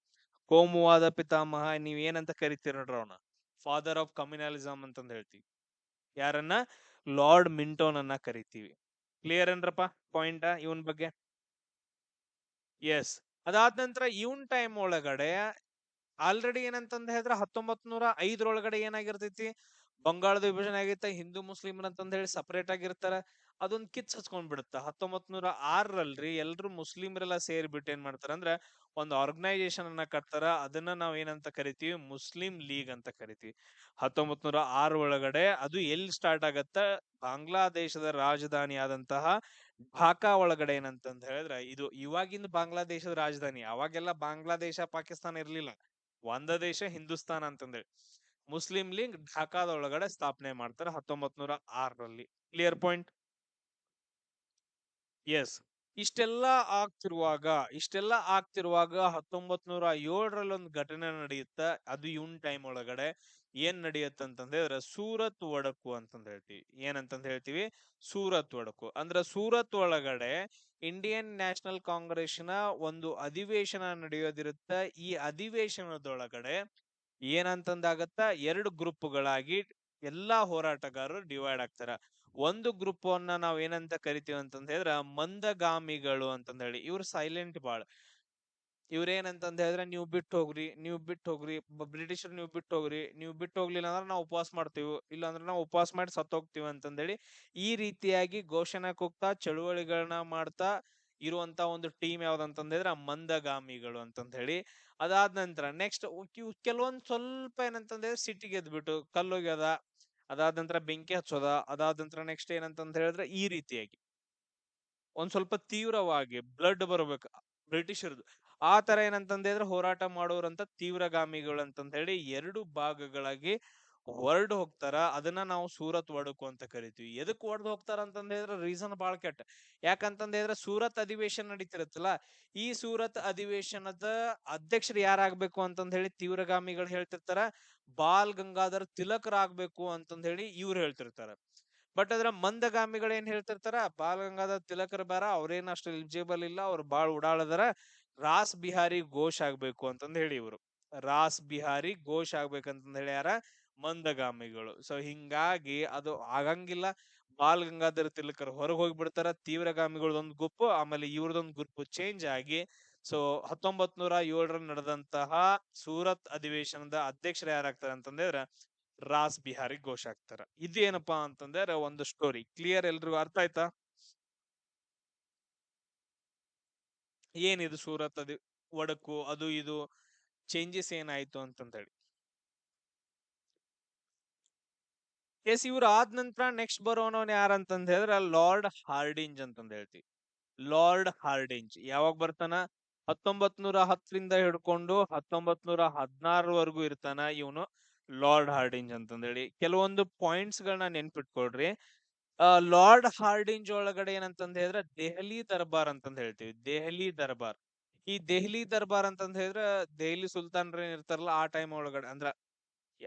ಕೋಮುವಾದ ಪಿತಾಮಹ ನೀವ್ ಏನಂತ ಕರಿತೀರ ನೋಡ್ರ ಅವನ ಫಾದರ್ ಆಫ್ ಕಮ್ಯುನಲಿಸಮ್ ಅಂತಂದ್ ಹೇಳ್ತೀವಿ. ಯಾರನ್ನ? ಲಾರ್ಡ್ ಮಿಂಟೋನ್ ಅನ್ನ ಕರಿತೀವಿ. ಕ್ಲಿಯರ್ ಏನ್ರಪ್ಪ ಪಾಯಿಂಟ್ ಇವನ್ ಬಗ್ಗೆ? ಎಸ್. ಅದಾದ ನಂತರ ಇವನ್ ಟೈಮ್ ಒಳಗಡೆ ಆಲ್ರೆಡಿ ಏನಂತಂದ ಹೇಳಿದ್ರೆ 1905 ಏನಾಗಿರ್ತೈತಿ, ಬಂಗಾಳದ ವಿಭಜನೆ ಆಗೈತೆ, ಹಿಂದೂ ಮುಸ್ಲಿಂ ಅಂತಂದ ಹೇಳಿ ಸಪರೇಟ್ ಆಗಿರ್ತಾರ. ಅದೊಂದ್ ಕಿಚ್ ಹಚ್ಕೊಂಡ್ ಬಿಡುತ್ತ. 1906 ಎಲ್ರು ಮುಸ್ಲಿಮರೆಲ್ಲ ಸೇರ್ಬಿಟ್ಟು ಏನ್ ಮಾಡ್ತಾರ ಅಂದ್ರ ಒಂದು ಆರ್ಗನೈಸೇಷನ್ ಅನ್ನ ಕಟ್ತಾರ. ಅದನ್ನ ನಾವ್ ಏನಂತ ಕರಿತೀವಿ? ಮುಸ್ಲಿಂ ಲೀಗ್ ಅಂತ ಕರಿತೀವಿ. 1906 ಒಳಗಡೆ ಅದು ಎಲ್ಲಿ ಸ್ಟಾರ್ಟ್ ಆಗತ್ತ? ಬಾಂಗ್ಲಾದೇಶದ ರಾಜಧಾನಿ ಆದಂತಹ ಢಾಕಾ ಒಳಗಡೆ ಏನಂತಂದ ಹೇಳಿದ್ರೆ, ಇದು ಇವಾಗಿಂದ ಬಾಂಗ್ಲಾದೇಶದ ರಾಜಧಾನಿ. ಅವಾಗೆಲ್ಲ ಬಾಂಗ್ಲಾದೇಶ ಪಾಕಿಸ್ತಾನ ಇರ್ಲಿಲ್ಲ, ಒಂದ ದೇಶ ಹಿಂದೂಸ್ತಾನ ಅಂತಂದೇಳಿ. ಮುಸ್ಲಿಂ ಲೀಗ್ ಢಾಕಾದ ಒಳಗಡೆ ಸ್ಥಾಪನೆ ಮಾಡ್ತಾರೆ 1906. Clear point? ಎಸ್. ಇಷ್ಟೆಲ್ಲ ಆಗ್ತಿರುವಾಗ 1907 ಒಂದು ಘಟನೆ ನಡೆಯುತ್ತ. ಅದು ಇವನ್ ಟೈಮ್ ಒಳಗಡೆ ಏನ್ ನಡೆಯುತ್ತಂತಂದ್ರೆ ಸೂರತ್ ಒಡಕು ಅಂತಂದ್ ಹೇಳ್ತೀವಿ. ಏನಂತಂದ್ ಹೇಳ್ತೀವಿ? ಸೂರತ್ ಒಡಕು. ಅಂದ್ರ ಸೂರತ್ ಒಳಗಡೆ ಇಂಡಿಯನ್ ನ್ಯಾಷನಲ್ ಕಾಂಗ್ರೆಸ್ ನ ಒಂದು ಅಧಿವೇಶನ ನಡೆಯೋದಿರುತ್ತ. ಈ ಅಧಿವೇಶನದೊಳಗಡೆ ಏನಂತಂದಾಗತ್ತ, 2 ಗ್ರೂಪ್ಗಳಾಗಿ ಎಲ್ಲಾ ಹೋರಾಟಗಾರರು ಡಿವೈಡ್ ಆಗ್ತಾರ. ಒಂದು ಗ್ರೂಪ್ ಅನ್ನ ನಾವ್ ಏನಂತ ಕರಿತೀವಿ ಅಂತಂದ ಹೇಳಿದ್ರ ಮಂದಗಾಮಿಗಳು ಅಂತಂದ ಹೇಳಿ. ಇವ್ರು ಸೈಲೆಂಟ್ ಬಾಳ್. ಇವ್ರೇನಂತಂದ ಹೇಳಿದ್ರೆ ನೀವು ಬಿಟ್ಟು ಹೋಗ್ರಿ, ನೀವು ಬಿಟ್ಟು ಹೋಗ್ರಿ, ಬ್ರಿಟಿಷರ್ ನೀವು ಬಿಟ್ಟು ಹೋಗ್ರಿ, ನೀವು ಬಿಟ್ಟು ಹೋಗ್ಲಿಲ್ಲ ಅಂದ್ರೆ ನಾವು ಉಪವಾಸ ಮಾಡ್ತೀವಿ, ಇಲ್ಲ ಅಂದ್ರೆ ನಾವು ಉಪವಾಸ ಮಾಡಿ ಸತ್ತೋಗ್ತೀವಿ ಅಂತಂದೇಳಿ ಈ ರೀತಿಯಾಗಿ ಘೋಷಣೆ ಕೂಗ್ತಾ ಚಳುವಳಿಗಳನ್ನ ಮಾಡ್ತಾ ಇರುವಂತ ಒಂದು ಟೀಮ್ ಯಾವ್ದಂತಂದ್ರೆ ಮಂದಗಾಮಿಗಳು ಅಂತಂದ ಹೇಳಿ. ಅದಾದ ನಂತರ ನೆಕ್ಸ್ಟ್ ಕೆಲವೊಂದ್ ಸ್ವಲ್ಪ ಏನಂತಂದ್ರೆ ಸಿಟಿಗೆ ಎದ್ಬಿಟ್ಟು ಕಲ್ಲೊಗ್ಯದ, ಅದಾದ ನಂತರ ಬೆಂಕಿ ಹಚ್ಚೋದ, ಅದಾದ ನಂತರ ನೆಕ್ಸ್ಟ್ ಏನಂತಂದ ಹೇಳಿದ್ರೆ ಈ ರೀತಿಯಾಗಿ ಒಂದ್ ಸ್ವಲ್ಪ ತೀವ್ರವಾಗಿ ಬ್ಲಡ್ ಬರ್ಬೇಕು ಬ್ರಿಟಿಷರ್ದು. ಆ ತರ ಏನಂತಂದ್ರೆ ಹೋರಾಟ ಮಾಡೋರಂತ ತೀವ್ರಗಾಮಿಗಳು ಅಂತಂದ ಹೇಳಿ 2 ಭಾಗಗಳಾಗಿ ಹೊರಡು ಹೋಗ್ತಾರ. ಅದನ್ನ ನಾವು ಸೂರತ್ ಒಡಕು ಅಂತ ಕರಿತೀವಿ. ಎದಕ್ ಹೊಡೆದು ಹೋಗ್ತಾರ ಅಂತಂದ ಹೇಳಿದ್ರೆ ರೀಸನ್ ಬಾಳ ಕೆಟ್ಟ. ಯಾಕಂತಂದ ಹೇಳಿದ್ರೆ ಸೂರತ್ ಅಧಿವೇಶನ ನಡೀತಿರತ್ತಲ್ಲ, ಈ ಸೂರತ್ ಅಧಿವೇಶನದ ಅಧ್ಯಕ್ಷರು ಯಾರಾಗ್ಬೇಕು ಅಂತಂದ ಹೇಳಿ ತೀವ್ರಗಾಮಿಗಳು ಹೇಳ್ತಿರ್ತಾರ. ಬಾಲ್ ಗಂಗಾಧರ್ ತಿಲಕರಾಗ್ಬೇಕು ಅಂತಂದ ಹೇಳಿ ಇವ್ರು ಹೇಳ್ತಿರ್ತಾರ. ಬಟ್ ಅದ್ರ ಮಂದಗಾಮಿಗಳು ಏನ್ ಹೇಳ್ತಿರ್ತಾರ, ಬಾಲ್ ಗಂಗಾಧರ್ ತಿಲಕರ್ ಬೇಡ, ಅವ್ರೇನ್ ಅಷ್ಟು ಎಲಿಜಿಬಲ್ ಇಲ್ಲ, ಅವ್ರು ಬಾಳ್ ಉಡಾಳದಾರ, ರಾಸ್ ಬಿಹಾರಿ ಘೋಷ್ ಆಗ್ಬೇಕು ಅಂತಂದ್ ಹೇಳಿ ಇವ್ರು ರಾಸ್ ಬಿಹಾರಿ ಘೋಷ್ ಆಗ್ಬೇಕಂತಂದ್ ಹೇಳಿ ಯಾರ? ಮಂದಗಾಮಿಗಳು. ಸೊ ಹಿಂಗಾಗಿ ಅದು ಆಗಂಗಿಲ್ಲ. ಬಾಲ್ ಗಂಗಾಧರ್ ತಿಲಕರ್ ಹೊರಗೆ ಹೋಗ್ಬಿಡ್ತಾರ. ತೀವ್ರಗಾಮಿಗಳದೊಂದು ಗುಂಪು, ಆಮೇಲೆ ಇವ್ರದೊಂದು ಗುಂಪು ಚೇಂಜ್ ಆಗಿ ಸೊ 1907 ನಡೆದಂತಹ ಸೂರತ್ ಅಧಿವೇಶನದ ಅಧ್ಯಕ್ಷರು ಯಾರಾಗ್ತಾರೆ ಅಂತಂದ್ರೆ ರಾಸ್ ಬಿಹಾರಿ ಘೋಷ್ ಆಗ್ತಾರ. ಇದೇನಪ್ಪಾ ಅಂತಂದ್ರೆ ಒಂದು ಸ್ಟೋರಿ. ಕ್ಲಿಯರ್? ಎಲ್ರಿಗೂ ಅರ್ಥ ಆಯ್ತಾ ಏನಿದು ಸೂರತ್ ಒಡಕು, ಅದು ಇದು ಚೇಂಜಸ್ ಏನಾಯ್ತು ಅಂತಂತ ಹೇಳಿ? ಎಸ್. ಇವ್ರು ಆದ ನಂತರ ನೆಕ್ಸ್ಟ್ ಬರೋನವನ್ ಯಾರಂತಂದ ಹೇಳಿದ್ರೆ ಲಾರ್ಡ್ ಹಾರ್ಡಿಂಜ್ ಅಂತಂದ ಹೇಳ್ತೀವಿ. ಲಾರ್ಡ್ ಹಾರ್ಡಿಂಜ್ ಯಾವಾಗ ಬರ್ತಾನ? 1910 ಹಿಡ್ಕೊಂಡು 1916 ಇರ್ತಾನ ಇವನು ಲಾರ್ಡ್ ಹಾರ್ಡಿಂಜ್ ಅಂತಂದೇಳಿ. ಕೆಲವೊಂದು ಪಾಯಿಂಟ್ಸ್ ಗಳನ್ನ ನೆನ್ಪಿಟ್ಕೊಳ್ರಿ. ಲಾರ್ಡ್ ಹಾರ್ಡಿಂಜ್ ಒಳಗಡೆ ಏನಂತಂದ ಹೇಳಿದ್ರೆ ದೆಹಲಿ ದರ್ಬಾರ್ ಅಂತಂದ ಹೇಳ್ತೀವಿ. ದೆಹಲಿ ದರ್ಬಾರ್. ಈ ದೆಹಲಿ ದರ್ಬಾರ್ ಅಂತಂದ ಹೇಳಿದ್ರೆ ದೆಹಲಿ ಸುಲ್ತಾನ್ರ ಇರ್ತಾರಲ್ಲ ಆ ಟೈಮ್ ಒಳಗಡೆ ಅಂದ್ರ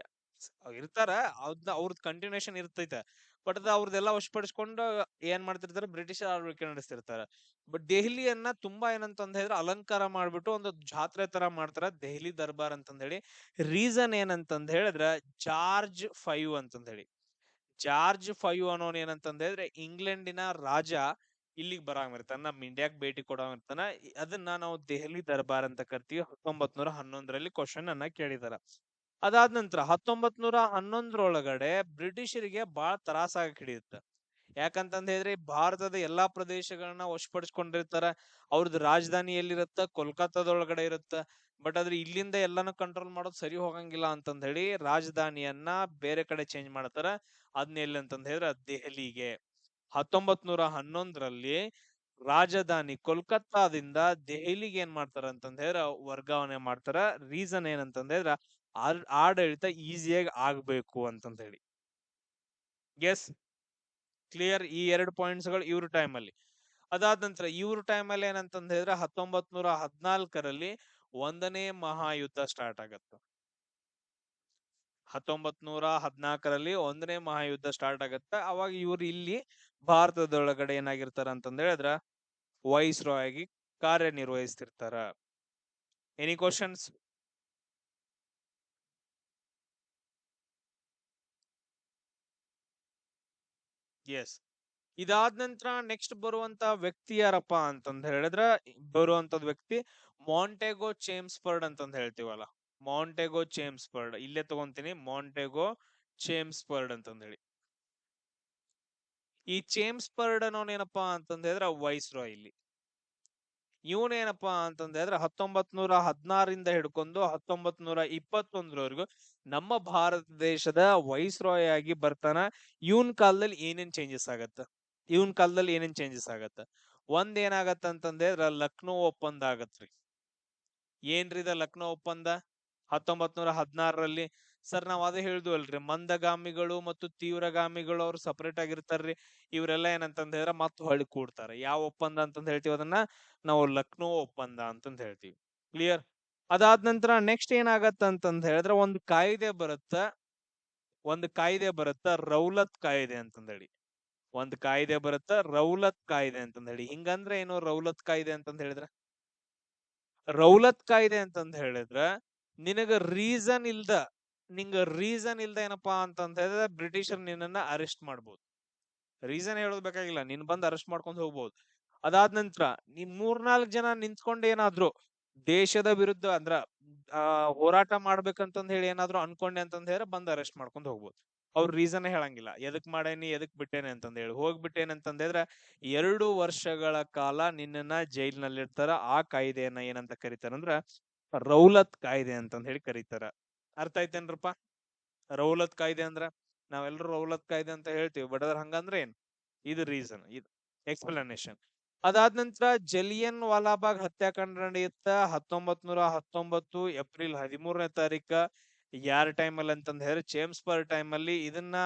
ಇರ್ತಾರ, ಅವ್ರದ್ ಕಂಟಿನ್ಯೂಷನ್ ಇರ್ತೈತೆ. ಬಟ್ ಅದ ಅವ್ರದೆಲ್ಲ ವಶಪಡಿಸ್ಕೊಂಡು ಏನ್ ಮಾಡ್ತಿರ್ತಾರೆ, ಬ್ರಿಟಿಷ್ ಆಳ್ವಿಕೆ ನಡೆಸ್ತಿರ್ತಾರ. ಬಟ್ ದೆಹಲಿಯನ್ನ ತುಂಬಾ ಏನಂತಂದ ಹೇಳಿದ್ರೆ ಅಲಂಕಾರ ಮಾಡ್ಬಿಟ್ಟು ಒಂದು ಜಾತ್ರೆ ತರ ಮಾಡ್ತಾರ, ದೆಹಲಿ ದರ್ಬಾರ್ ಅಂತಂದ ಹೇಳಿ. ರೀಸನ್ ಏನಂತಂದ ಹೇಳಿದ್ರ ಜಾರ್ಜ್ 5 ಅಂತಂದ ಹೇಳಿ. ಜಾರ್ಜ್ 5 ಅನ್ನೋನ್ ಏನಂತಂದ ಹೇಳಿದ್ರೆ ಇಂಗ್ಲೆಂಡಿನ ರಾಜ ಇಲ್ಲಿಗೆ ಬರಾಮಿರ್ತಾನ, ನಮ್ ಇಂಡಿಯಾಕ್ ಭೇಟಿ ಕೊಡಾಮಿರ್ತಾನ. ಅದನ್ನ ನಾವು ದೆಹಲಿ ದರ್ಬಾರ್ ಅಂತ ಕರಿತೀವಿ. 1911 ಕ್ವಶನ್ ಅನ್ನ ಕೇಳಿದಾರ. ಅದಾದ ನಂತರ 1911 ಬ್ರಿಟಿಷರಿಗೆ ಬಹಳ ತ್ರಾಸ ಆಗಕ್ ಹಿಡಿಯುತ್ತ. ಯಾಕಂತಂದ ಹೇಳಿದ್ರೆ ಭಾರತದ ಎಲ್ಲಾ ಪ್ರದೇಶಗಳನ್ನ ವಶಪಡಿಸ್ಕೊಂಡಿರ್ತಾರ. ಅವ್ರದ್ದು ರಾಜಧಾನಿ ಎಲ್ಲಿರುತ್ತ? ಕೋಲ್ಕತ್ತಾದೊಳಗಡೆ ಇರುತ್ತ. ಬಟ್ ಆದ್ರೆ ಇಲ್ಲಿಂದ ಎಲ್ಲಾನು ಕಂಟ್ರೋಲ್ ಮಾಡೋದು ಸರಿ ಹೋಗಂಗಿಲ್ಲ ಅಂತಂದ ಹೇಳಿ ರಾಜಧಾನಿಯನ್ನ ಬೇರೆ ಕಡೆ ಚೇಂಜ್ ಮಾಡ್ತಾರ. ಅದ್ನ ಎಲ್ಲಿ ಅಂತಂದ ಹೇಳಿದ್ರೆ ದೆಹಲಿಗೆ. 1911 ರಾಜಧಾನಿ ಕೋಲ್ಕತ್ತಾದಿಂದ ದೆಹಲಿಗೆ ಏನ್ ಮಾಡ್ತಾರ ಅಂತಂದ ಹೇಳಿದ್ರ ವರ್ಗಾವಣೆ ಮಾಡ್ತಾರ. ರೀಸನ್ ಏನಂತಂದ ಹೇಳಿದ್ರ ಆಡಳಿತ ಈಸಿಯಾಗಿ ಆಗ್ಬೇಕು ಅಂತಂದ ಹೇಳಿ. Guess clear. ಈ 2 ಪಾಯಿಂಟ್ಸ್ ಗಳು ಇವ್ರ ಟೈಮ್ ಅಲ್ಲಿ. ಅದಾದ ನಂತರ ಇವ್ರ ಟೈಮ್ ಅಲ್ಲಿ ಏನಂತಂದ ಹೇಳಿದ್ರೆ 1914ರಲ್ಲಿ 1ನೇ ಮಹಾಯುದ್ಧ ಸ್ಟಾರ್ಟ್ ಆಗತ್ತ. 1914ರಲ್ಲಿ 1ನೇ ಮಹಾಯುದ್ಧ ಸ್ಟಾರ್ಟ್ ಆಗತ್ತ. ಅವಾಗ ಇವ್ರು ಇಲ್ಲಿ ಭಾರತದೊಳಗಡೆ ಏನಾಗಿರ್ತಾರ ಅಂತಂದ ಹೇಳಿದ್ರ ವೈಸ್ ರಾಯ್ ಆಗಿ ಕಾರ್ಯನಿರ್ವಹಿಸ್ತಿರ್ತಾರ. Any questions? ಎಸ್. ಇದಾದ ನಂತರ ನೆಕ್ಸ್ಟ್ ಬರುವಂತ ವ್ಯಕ್ತಿ ಯಾರಪ್ಪ ಅಂತಂದ ಹೇಳಿದ್ರ ಬರುವಂತದ್ ವ್ಯಕ್ತಿ ಮಾಂಟೆಗೋ ಚೇಮ್ಸ್ಫರ್ಡ್ ಅಂತಂದ ಹೇಳ್ತೀವಲ್ಲ. ಮಾಂಟೆಗೋ ಚೇಮ್ಸ್ಫರ್ಡ್ ಇಲ್ಲೇ ತಗೊಂತೀನಿ. ಮಾಂಟೆಗೋ ಚೇಮ್ಸ್ಫರ್ಡ್ ಅಂತಂದ ಹೇಳಿ. ಈ ಚೇಮ್ಸ್ಫರ್ಡ್ ಅನ್ನೋನೇನಪ್ಪಾ ಅಂತಂದ ಹೇಳಿದ್ರ ವೈಸ್ ರಾಯ್ ಇಲ್ಲಿ. ಇವನೇನಪ್ಪಾ ಅಂತಂದ ಹೇಳಿದ್ರೆ 1916ರಿಂದ ಹಿಡ್ಕೊಂಡು 1921ರವರೆಗೂ ನಮ್ಮ ಭಾರತ ದೇಶದ ವೈಸ್ ರಾಯ್ ಆಗಿ ಬರ್ತಾನ. ಇವನ್ ಕಾಲದಲ್ಲಿ ಏನೇನ್ ಚೇಂಜಸ್ ಆಗತ್ತ? ಒಂದ್ ಏನಾಗತ್ತ ಅಂತಂದ್ರೆ ಲಕ್ನೋ ಒಪ್ಪಂದ ಆಗತ್ರಿ. ಏನ್ರಿ ಲಕ್ನೋ ಒಪ್ಪಂದ? 1916ರಲ್ಲಿ. ಸರ್ ನಾವ್ ಅದೇ ಹೇಳ್ದ್ವಲ್ರಿ, ಮಂದಗಾಮಿಗಳು ಮತ್ತು ತೀವ್ರಗಾಮಿಗಳು ಅವ್ರು ಸಪರೇಟ್ ಆಗಿರ್ತಾರ್ರಿ. ಇವ್ರೆಲ್ಲ ಏನಂತಂದ ಹೇಳಿದ್ರೆ ಮತ್ ಹೊಳ್ಳಿ ಕೂಡ್ತಾರ. ಯಾವ ಒಪ್ಪಂದ ಅಂತಂದ ಹೇಳ್ತೀವಿ ಅದನ್ನ ನಾವು ಲಕ್ನೋ ಒಪ್ಪಂದ ಅಂತಂದ ಹೇಳ್ತೀವಿ. ಕ್ಲಿಯರ್. ಅದಾದ ನಂತರ ನೆಕ್ಸ್ಟ್ ಏನಾಗತ್ತ ಅಂತಂದ ಹೇಳಿದ್ರೆ ಒಂದು ಕಾಯ್ದೆ ಬರುತ್ತ ರೌಲತ್ ಕಾಯ್ದೆ ಅಂತಂದ ಹೇಳಿ. ಒಂದ್ ಕಾಯ್ದೆ ಬರುತ್ತ ರೌಲತ್ ಕಾಯ್ದೆ ಅಂತಂದ ಹೇಳಿ. ಹಿಂಗಂದ್ರೆ ಏನು ರೌಲತ್ ಕಾಯ್ದೆ ಅಂತಂದ ಹೇಳಿದ್ರ? ರೌಲತ್ ಕಾಯ್ದೆ ಅಂತಂದ ಹೇಳಿದ್ರ ನಿನಗ ರೀಸನ್ ಇಲ್ದ ಏನಪ್ಪಾ ಅಂತಂದ ಹೇಳಿದ್ರೆ ಬ್ರಿಟಿಷರ್ ನಿನ್ನನ್ನ ಅರೆಸ್ಟ್ ಮಾಡ್ಬೋದು. ರೀಸನ್ ಹೇಳೋದ್ ಬೇಕಾಗಿಲ್ಲ, ನೀನ್ ಬಂದ್ ಅರೆಸ್ಟ್ ಮಾಡ್ಕೊಂಡ್ ಹೋಗ್ಬೋದು. ಅದಾದ ನಂತರ ನೀ 3-4 ಜನ ನಿಂತ್ಕೊಂಡು ಏನಾದ್ರು ದೇಶದ ವಿರುದ್ಧ ಅಂದ್ರ ಹೋರಾಟ ಮಾಡ್ಬೇಕಂತಂದ ಹೇಳಿ ಏನಾದ್ರು ಅನ್ಕೊಂಡೆ ಅಂತಂದ ಹೇಳಿದ್ರೆ ಬಂದ್ ಅರೆಸ್ಟ್ ಮಾಡ್ಕೊಂಡ್ ಹೋಗ್ಬೋದು. ಅವ್ರ ರೀಸನ್ ಹೇಳಂಗಿಲ್ಲ, ಎದಕ್ ಮಾಡೇನಿ ಎದಕ್ ಬಿಟ್ಟೇನೆ ಅಂತಂದ ಹೇಳಿ. ಹೋಗ್ಬಿಟ್ಟೇನೆ ಅಂತಂದ ಹೇಳಿದ್ರೆ 2 ವರ್ಷಗಳ ಕಾಲ ನಿನ್ನನ್ನ ಜೈಲ್ನಲ್ಲಿರ್ತಾರ. ಆ ಕಾಯ್ದೆಯನ್ನ ಏನಂತ ಕರೀತಾರಂದ್ರ ರೌಲತ್ ಕಾಯ್ದೆ ಅಂತಂದ ಹೇಳಿ ಕರೀತಾರ. ಅರ್ಥ ಆಯ್ತೇನ್ರಪ್ಪ? ರೌಲತ್ ಕಾಯ್ದೆ ಅಂದ್ರ ನಾವೆಲ್ಲರೂ ರೌಲತ್ ಕಾಯ್ದೆ ಅಂತ ಹೇಳ್ತೀವಿ, ಬಟ್ ಅದ್ರ ಹಂಗಂದ್ರೆ ಏನ್? ಇದು ರೀಸನ್, ಇದು ಎಕ್ಸ್ಪ್ಲನೇಷನ್. ಅದಾದ ನಂತರ ಜಲಿಯನ್ ವಾಲಾಬಾಗ್ ಹತ್ಯಾಕಾಂಡ ನಡೆಯುತ್ತ 1919 ಏಪ್ರಿಲ್ 13ನೇ ತಾರೀಕ. ಯಾರ ಟೈಮ್ ಅಲ್ಲಿ ಅಂತಂದ ಹೇಳಿ ಚೇಮ್ಸ್ಬರ್ಗ್ ಟೈಮ್ ಅಲ್ಲಿ. ಇದನ್ನ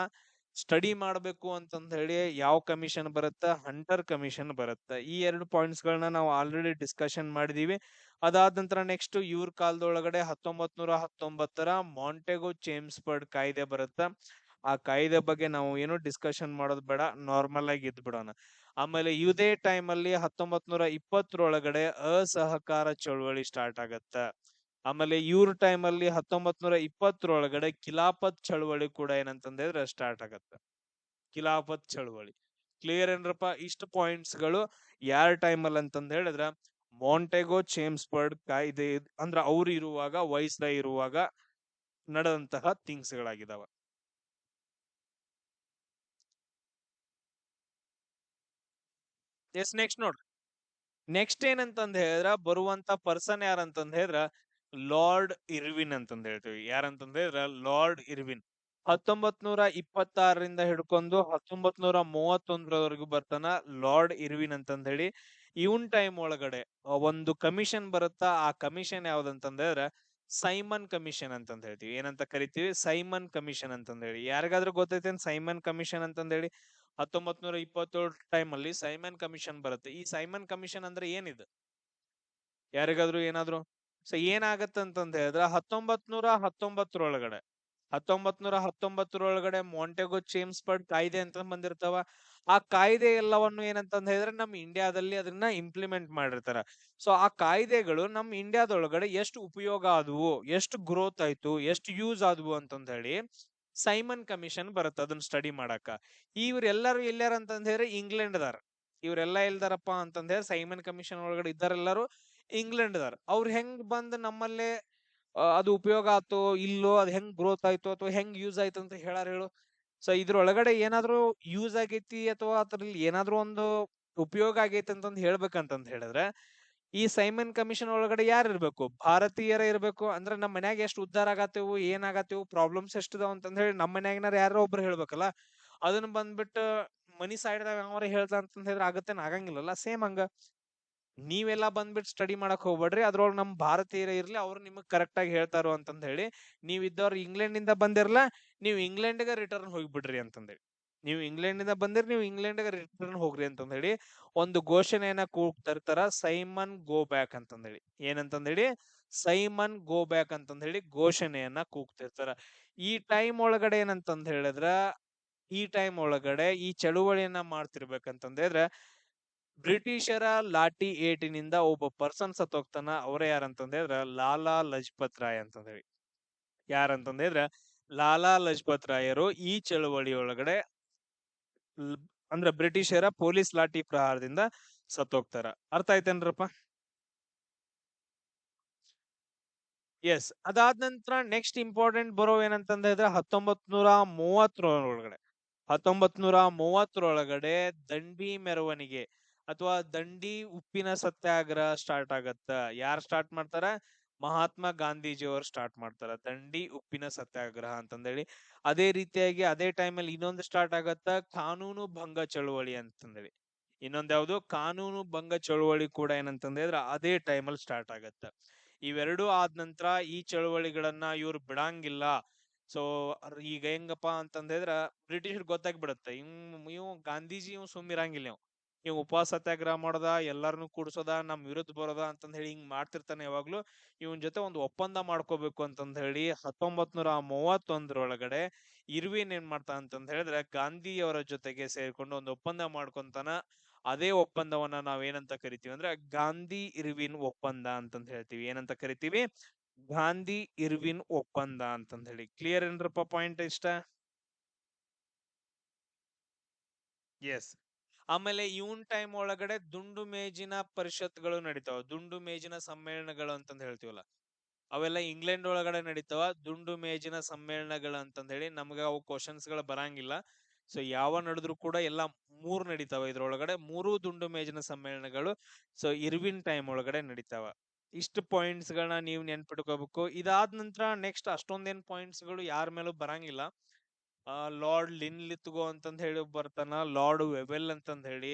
ಸ್ಟಡಿ ಮಾಡ್ಬೇಕು ಅಂತಂದ ಹೇಳಿ ಯಾವ ಕಮಿಷನ್ ಬರುತ್ತ? ಹಂಟರ್ ಕಮಿಷನ್ ಬರುತ್ತ. ಈ 2 ಪಾಯಿಂಟ್ಸ್ ಗಳನ್ನ ನಾವು ಆಲ್ರೆಡಿ ಡಿಸ್ಕಷನ್ ಮಾಡಿದೀವಿ. ಅದಾದ ನಂತರ ನೆಕ್ಸ್ಟ್ ಇವ್ರ ಕಾಲದೊಳಗಡೆ 1919ರ ಮಾಂಟೆಗೋ ಚೇಮ್ಸ್ಬರ್ಗ್ ಕಾಯ್ದೆ ಬರುತ್ತ. ಆ ಕಾಯ್ದೆ ಬಗ್ಗೆ ನಾವು ಏನು ಡಿಸ್ಕಷನ್ ಮಾಡೋದು ಬೇಡ, ನಾರ್ಮಲ್ ಆಗಿ ಇದ್ ಬಿಡೋಣ. ಆಮೇಲೆ ಇದೇ ಟೈಮ್ ಅಲ್ಲಿ 1920ರೊಳಗಡೆ ಅಸಹಕಾರ ಚಳವಳಿ ಸ್ಟಾರ್ಟ್ ಆಗತ್ತ. ಆಮೇಲೆ ಇವ್ರ ಟೈಮ್ ಅಲ್ಲಿ 1920ರೊಳಗಡೆ ಖಿಲಾಫತ್ ಚಳವಳಿ ಕೂಡ ಏನಂತಂದ್ರೆ ಸ್ಟಾರ್ಟ್ ಆಗತ್ತ. ಖಿಲಾಫತ್ ಚಳವಳಿ. ಕ್ಲಿಯರ್ ಏನ್ರಪ್ಪ? ಇಷ್ಟು ಪಾಯಿಂಟ್ಸ್ ಗಳು ಯಾರ ಟೈಮ್ ಅಲ್ಲಿ ಅಂತಂದ ಹೇಳಿದ್ರ ಮಾಂಟೆಗೋ ಚೇಮ್ಸ್ಬರ್ಗ್ ಕಾಯ್ದೆ ಅಂದ್ರ ಅವ್ರು ಇರುವಾಗ, ವೈಸ್ ರಾಯ್ ಇರುವಾಗ ನಡೆದಂತಹ ಥಿಂಗ್ಸ್ ಗಳಾಗಿದಾವ. ಎಸ್. ನೆಕ್ಸ್ಟ್ ನೋಡ್ರಿ. ನೆಕ್ಸ್ಟ್ ಏನಂತಂದ ಹೇಳಿದ್ರ ಬರುವಂತ ಪರ್ಸನ್ ಯಾರಂತಂದ ಹೇಳಿದ್ರ ಲಾರ್ಡ್ ಇರ್ವಿನ್ ಅಂತಂದ ಹೇಳ್ತೀವಿ. ಯಾರಂತಂದ ಹೇಳಿದ್ರ ಲಾರ್ಡ್ ಇರ್ವಿನ್. 1926ರಿಂದ ಹಿಡ್ಕೊಂಡು 1931ರವರೆಗೂ ಬರ್ತಾನ ಲಾರ್ಡ್ ಇರ್ವಿನ್ ಅಂತಂದ ಹೇಳಿ. ಇವನ್ ಟೈಮ್ ಒಳಗಡೆ ಒಂದು ಕಮಿಷನ್ ಬರುತ್ತಾ. ಆ ಕಮಿಷನ್ ಯಾವ್ದಂತಂದ ಹೇಳಿದ್ರ ಸೈಮನ್ ಕಮಿಷನ್ ಅಂತಂದ ಹೇಳ್ತೀವಿ. ಏನಂತ ಕರಿತೀವಿ? ಸೈಮನ್ ಕಮಿಷನ್ ಅಂತಂದ ಹೇಳಿ. ಯಾರಿಗಾದ್ರೂ ಗೊತ್ತೈತೇನ್ ಸೈಮನ್ ಕಮಿಷನ್ ಅಂತಂದ ಹೇಳಿ? 1927 ಟೈಮ್ ಅಲ್ಲಿ ಸೈಮನ್ ಕಮಿಷನ್ ಬರುತ್ತೆ. ಈ ಸೈಮನ್ ಕಮಿಷನ್ ಅಂದ್ರೆ ಏನಿದೆ? ಯಾರಿಗಾದ್ರೂ ಏನಾದ್ರು ಸೊ ಏನಾಗತ್ತಂತಂದ ಹೇಳಿದ್ರೆ 1919ರೊಳಗಡೆ ಮಾಂಟೆಗೋ ಚೇಮ್ಸ್ಬರ್ಗ್ ಕಾಯ್ದೆ ಅಂತ ಬಂದಿರ್ತಾವ. ಆ ಕಾಯ್ದೆ ಎಲ್ಲವನ್ನು ಏನಂತಂದ ಹೇಳಿದ್ರೆ ನಮ್ ಇಂಡಿಯಾದಲ್ಲಿ ಅದನ್ನ ಇಂಪ್ಲಿಮೆಂಟ್ ಮಾಡಿರ್ತಾರ. ಸೊ ಆ ಕಾಯ್ದೆಗಳು ನಮ್ ಇಂಡಿಯಾದೊಳಗಡೆ ಎಷ್ಟು ಉಪಯೋಗ ಆದವು, ಎಷ್ಟು ಗ್ರೋತ್ ಆಯ್ತು, ಎಷ್ಟು ಯೂಸ್ ಆದವು ಅಂತಂದ ಹೇಳಿ ಸೈಮನ್ ಕಮಿಷನ್ ಬರುತ್ತೆ ಅದನ್ನ ಸ್ಟಡಿ ಮಾಡಾಕ. ಇವ್ರೆಲ್ಲರೂ ಎಲ್ಲಾರ ಅಂತಂದ ಹೇಳಿದ್ರೆ ಇಂಗ್ಲೆಂಡ್ ದಾರ. ಇವ್ರೆಲ್ಲಾ ಎಲ್ದಾರಪ್ಪ ಅಂತಂದ ಹೇಳಿ ಸೈಮನ್ ಕಮಿಷನ್ ಒಳಗಡೆ ಇದ್ದಾರೆಲ್ಲರೂ ಇಂಗ್ಲೆಂಡ್ ದಾರ. ಅವ್ರು ಹೆಂಗ್ ಬಂದ್ ನಮ್ಮಲ್ಲೇ ಅದು ಉಪಯೋಗ ಆಯ್ತು ಇಲ್ಲೋ, ಅದ್ ಹೆಂಗ್ ಗ್ರೋತ್ ಆಯ್ತು ಅಥವಾ ಹೆಂಗ್ ಯೂಸ್ ಆಯ್ತು ಅಂತ ಹೇಳು. ಸೊ ಇದ್ರೊಳಗಡೆ ಏನಾದ್ರು ಯೂಸ್ ಆಗೈತಿ ಅಥವಾ ಅದ್ರಲ್ಲಿ ಏನಾದ್ರು ಒಂದು ಉಪಯೋಗ ಆಗೈತಿ ಅಂತಂದ್ ಹೇಳ್ಬೇಕಂತಂದ್ ಹೇಳಿದ್ರೆ ಈ ಸೈಮನ್ ಕಮಿಷನ್ ಒಳಗಡೆ ಯಾರು ಇರ್ಬೇಕು? ಭಾರತೀಯರ ಇರ್ಬೇಕು. ಅಂದ್ರೆ ನಮ್ ಮನ್ಯಾಗ ಎಷ್ಟು ಉದ್ಧಾರ ಆಗತ್ತೇವು, ಏನಾಗತ್ತೇವು, ಪ್ರಾಬ್ಲಮ್ಸ್ ಎಷ್ಟಿದಾವ ಅಂತಂದ್ ಹೇಳಿ ನಮ್ ಮನ್ಯಾಗಿನಾರ ಯಾರೋ ಒಬ್ರು ಹೇಳ್ಬೇಕಲ್ಲ. ಅದನ್ನ ಬಂದ್ಬಿಟ್ಟು ಮನಿ ಸೈಡ್ದಾಗ ಅವ್ರ ಹೇಳ್ದ ಅಂತ ಹೇಳಿದ್ರೆ ಆಗತ್ತೇನ್ ಆಗಂಗಿಲ್ಲಲ್ಲ. ಸೇಮ್ ಹಂಗ ನೀವೆಲ್ಲಾ ಬಂದ್ಬಿಟ್ಟು ಸ್ಟಡಿ ಮಾಡಕ್ ಹೋಗ್ಬೇಡ್ರಿ, ಅದ್ರೊಳಗೆ ನಮ್ ಭಾರತೀಯರ ಇರ್ಲಿ, ಅವ್ರು ನಿಮಗ್ ಕರೆಕ್ಟ್ ಆಗಿ ಹೇಳ್ತಾರೋ ಅಂತಂದ್ ಹೇಳಿ. ನೀವ್ ಇದ್ದವ್ರು ಇಂಗ್ಲೆಂಡ್ ನಿಂದ ಬಂದಿರ್ಲ, ನೀವು ಇಂಗ್ಲೆಂಡ್ಗೆ ರಿಟರ್ನ್ ಹೋಗ್ಬಿಡ್ರಿ ಅಂತಂದೇಳಿ. ನೀವು ಇಂಗ್ಲೆಂಡ್ ನಿಂದ ಬಂದಿರ್, ನೀವು ಇಂಗ್ಲೆಂಡ್ಗೆ ರಿಟರ್ನ್ ಹೋಗ್ರಿ ಅಂತಂದ್ ಹೇಳಿ ಒಂದು ಘೋಷಣೆಯನ್ನ ಕೂಗ್ತಿರ್ತಾರ, ಸೈಮನ್ ಗೋ ಬ್ಯಾಕ್ ಅಂತಂದೇಳಿ. ಏನಂತಂದೇಳಿ? ಸೈಮನ್ ಗೋ ಬ್ಯಾಕ್ ಅಂತಂದ್ ಹೇಳಿ ಘೋಷಣೆಯನ್ನ ಕೂಗ್ತಿರ್ತಾರ. ಈ ಟೈಮ್ ಒಳಗಡೆ ಏನಂತಂದ್ ಹೇಳಿದ್ರ, ಈ ಟೈಮ್ ಒಳಗಡೆ ಈ ಚಳುವಳಿಯನ್ನ ಮಾಡ್ತಿರ್ಬೇಕಂತಂದ್ ಹೇಳಿದ್ರೆ ಬ್ರಿಟಿಷರ ಲಾಠಿ ಏಟಿನಿಂದ ಒಬ್ಬ ಪರ್ಸನ್ ಸತ್ತೋಗ್ತಾನ. ಅವರೇ ಯಾರಂತಂದ್ ಹೇಳಿದ್ರ ಲಾಲಾ ಲಜಪತ್ ರಾಯ್ ಅಂತಂದ್ ಹೇಳಿ. ಯಾರಂತಂದ್ ಹೇಳಿದ್ರ ಲಾಲಾ ಲಜಪತ್ ರಾಯರು ಈ ಚಳುವಳಿ ಒಳಗಡೆ ಅಂದ್ರ ಬ್ರಿಟಿಷರ ಪೊಲೀಸ್ ಲಾಠಿ ಪ್ರಹಾರದಿಂದ ಸತ್ತೋಗ್ತಾರ. ಅರ್ಥ ಆಯ್ತೇನ್ರಪ್ಪ? ಎಸ್. ಅದಾದ ನಂತರ ನೆಕ್ಸ್ಟ್ ಇಂಪಾರ್ಟೆಂಟ್ ಬರೋ ಏನಂತಂದ ಹೇಳಿದ್ರೆ 1930 1930 ದಂಡಿ ಮೆರವಣಿಗೆ ಅಥವಾ ದಂಡಿ ಉಪ್ಪಿನ ಸತ್ಯಾಗ್ರಹ ಸ್ಟಾರ್ಟ್ ಆಗತ್ತ. ಯಾರು ಸ್ಟಾರ್ಟ್ ಮಾಡ್ತಾರ? ಮಹಾತ್ಮ ಗಾಂಧೀಜಿಯವರು ಸ್ಟಾರ್ಟ್ ಮಾಡ್ತಾರ ದಂಡಿ ಉಪ್ಪಿನ ಸತ್ಯಾಗ್ರಹ ಅಂತಂದೇಳಿ. ಅದೇ ರೀತಿಯಾಗಿ ಅದೇ ಟೈಮಲ್ಲಿ ಇನ್ನೊಂದು ಸ್ಟಾರ್ಟ್ ಆಗತ್ತ, ಕಾನೂನು ಭಂಗ ಚಳುವಳಿ ಅಂತಂದೇಳಿ. ಇನ್ನೊಂದ್ ಯಾವ್ದು? ಕಾನೂನು ಭಂಗ ಚಳುವಳಿ ಕೂಡ ಏನಂತಂದ ಹೇಳಿದ್ರೆ ಅದೇ ಟೈಮಲ್ಲಿ ಸ್ಟಾರ್ಟ್ ಆಗತ್ತ. ಇವೆರಡೂ ಆದ ನಂತರ ಈ ಚಳುವಳಿಗಳನ್ನ ಇವ್ರು ಬಿಡಂಗಿಲ್ಲ. ಸೊ ಈಗ ಹೆಂಗಪ್ಪಾ ಅಂತಂದ್ರ ಬ್ರಿಟಿಷರ್ ಗೊತ್ತಾಗ್ಬಿಡತ್ತೆ, ಇವ್ ಗಾಂಧೀಜಿ ಇವ್ ಸುಮ್ಮಿರಂಗಿಲ್ಲ, ಇವ್ ಉಪವಾಸ ಸತ್ಯಾಗ್ರಹ ಮಾಡೋದ, ಎಲ್ಲಾರನು ಕೂಡ್ಸೋದ, ನಮ್ ವಿರುದ್ಧ ಬರೋದ ಅಂತಂದ್ ಹೇಳಿ ಹಿಂಗ್ ಮಾಡ್ತಿರ್ತಾನೆ ಯಾವಾಗ್ಲೂ. ಇವನ್ ಜೊತೆ ಒಂದು ಒಪ್ಪಂದ ಮಾಡ್ಕೋಬೇಕು ಅಂತಂದ್ ಹೇಳಿ 1931 ಇರ್ವಿನ್ ಏನ್ ಮಾಡ್ತಾ ಅಂತಂದ್ ಹೇಳಿದ್ರೆ ಗಾಂಧಿಯವರ ಜೊತೆಗೆ ಸೇರ್ಕೊಂಡು ಒಂದು ಒಪ್ಪಂದ ಮಾಡ್ಕೊಂತಾನ. ಅದೇ ಒಪ್ಪಂದವನ್ನ ನಾವ್ ಏನಂತ ಕರಿತೀವಿ ಅಂದ್ರೆ ಗಾಂಧಿ ಇರ್ವಿನ್ ಒಪ್ಪಂದ ಅಂತಂದ್ ಹೇಳ್ತೀವಿ. ಏನಂತ ಕರಿತೀವಿ? ಗಾಂಧಿ ಇರ್ವಿನ್ ಒಪ್ಪಂದ ಅಂತಂದ್ ಹೇಳಿ. ಕ್ಲಿಯರ್ ಏನ್ರಪ್ಪ ಪಾಯಿಂಟ್ ಇಷ್ಟ? ಎಸ್. ಆಮೇಲೆ ಇವನ್ ಟೈಮ್ ಒಳಗಡೆ ದುಂಡು ಮೇಜಿನ ಪರಿಷತ್ಗಳು ನಡೀತಾವ, ದುಂಡು ಮೇಜಿನ ಸಮ್ಮೇಳನಗಳು ಅಂತಂದ್ ಹೇಳ್ತೀವಲ್ಲ, ಅವೆಲ್ಲ ಇಂಗ್ಲೆಂಡ್ ಒಳಗಡೆ ನಡೀತಾವ. ದುಂಡು ಮೇಜಿನ ಸಮ್ಮೇಳನಗಳು ಅಂತಂದ್ ಹೇಳಿ ನಮ್ಗೆ ಅವು ಕ್ವಶನ್ಸ್ ಗಳು ಬರಂಗಿಲ್ಲ. ಸೊ ಯಾವ ನಡೆದ್ರು ಕೂಡ ಎಲ್ಲ ಮೂರ್ ನಡೀತಾವ ಇದ್ರೊಳಗಡೆ, ಮೂರು ದುಂಡು ಮೇಜಿನ ಸಮ್ಮೇಳನಗಳು ಸೊ ಇರ್ವಿನ್ ಟೈಮ್ ಒಳಗಡೆ ನಡೀತಾವ. ಇಷ್ಟು ಪಾಯಿಂಟ್ಸ್ ಗಳನ್ನ ನೀವು ನೆನ್ಪಿಟ್ಕೋಬೇಕು. ಇದಾದ ನಂತರ ನೆಕ್ಸ್ಟ್ ಅಷ್ಟೊಂದೇನ್ ಪಾಯಿಂಟ್ಸ್ ಗಳು ಯಾರ ಮೇಲೂ ಬರಂಗಿಲ್ಲ. ಲಾರ್ಡ್ ಲಿನ್ ಲಿತ್ಗೋ ಅಂತಂದ್ ಹೇಳಿ ಬರ್ತಾನ, ಲಾರ್ಡ್ ವೆವೆಲ್ ಅಂತಂದ್ ಹೇಳಿ.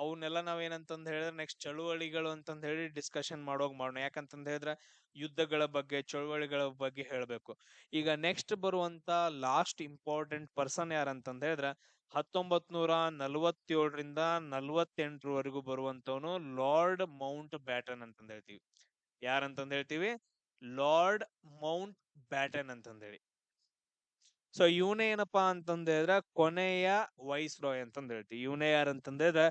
ಅವನ್ನೆಲ್ಲ ನಾವೇನಂತಂದ್ ಹೇಳಿದ್ರೆ ನೆಕ್ಸ್ಟ್ ಚಳುವಳಿಗಳು ಅಂತಂದ್ ಹೇಳಿ ಡಿಸ್ಕಷನ್ ಮಾಡೋಣ. ಯಾಕಂತಂದ್ ಹೇಳಿದ್ರೆ ಯುದ್ಧಗಳ ಬಗ್ಗೆ, ಚಳುವಳಿಗಳ ಬಗ್ಗೆ ಹೇಳ್ಬೇಕು. ಈಗ ನೆಕ್ಸ್ಟ್ ಬರುವಂತ ಲಾಸ್ಟ್ ಇಂಪಾರ್ಟೆಂಟ್ ಪರ್ಸನ್ ಯಾರಂತಂದ್ ಹೇಳಿದ್ರೆ 1947 48 ಬರುವಂತವನು ಲಾರ್ಡ್ ಮೌಂಟ್ ಬ್ಯಾಟನ್ ಅಂತಂದ್ ಹೇಳ್ತೀವಿ. ಯಾರಂತಂದ್ ಹೇಳ್ತೀವಿ? ಲಾರ್ಡ್ ಮೌಂಟ್ ಬ್ಯಾಟನ್ ಅಂತಂದ್ ಹೇಳಿ. ಸೊ ಇವನೇ ಏನಪ್ಪಾ ಅಂತಂದ ಹೇಳಿದ್ರೆ ಕೊನೆಯ ವೈಸ್ ರಾಯ್ ಅಂತಂದ್ ಹೇಳ್ತೀವಿ. ಇವನೇ ಯಾರಂತಂದ್ರೆ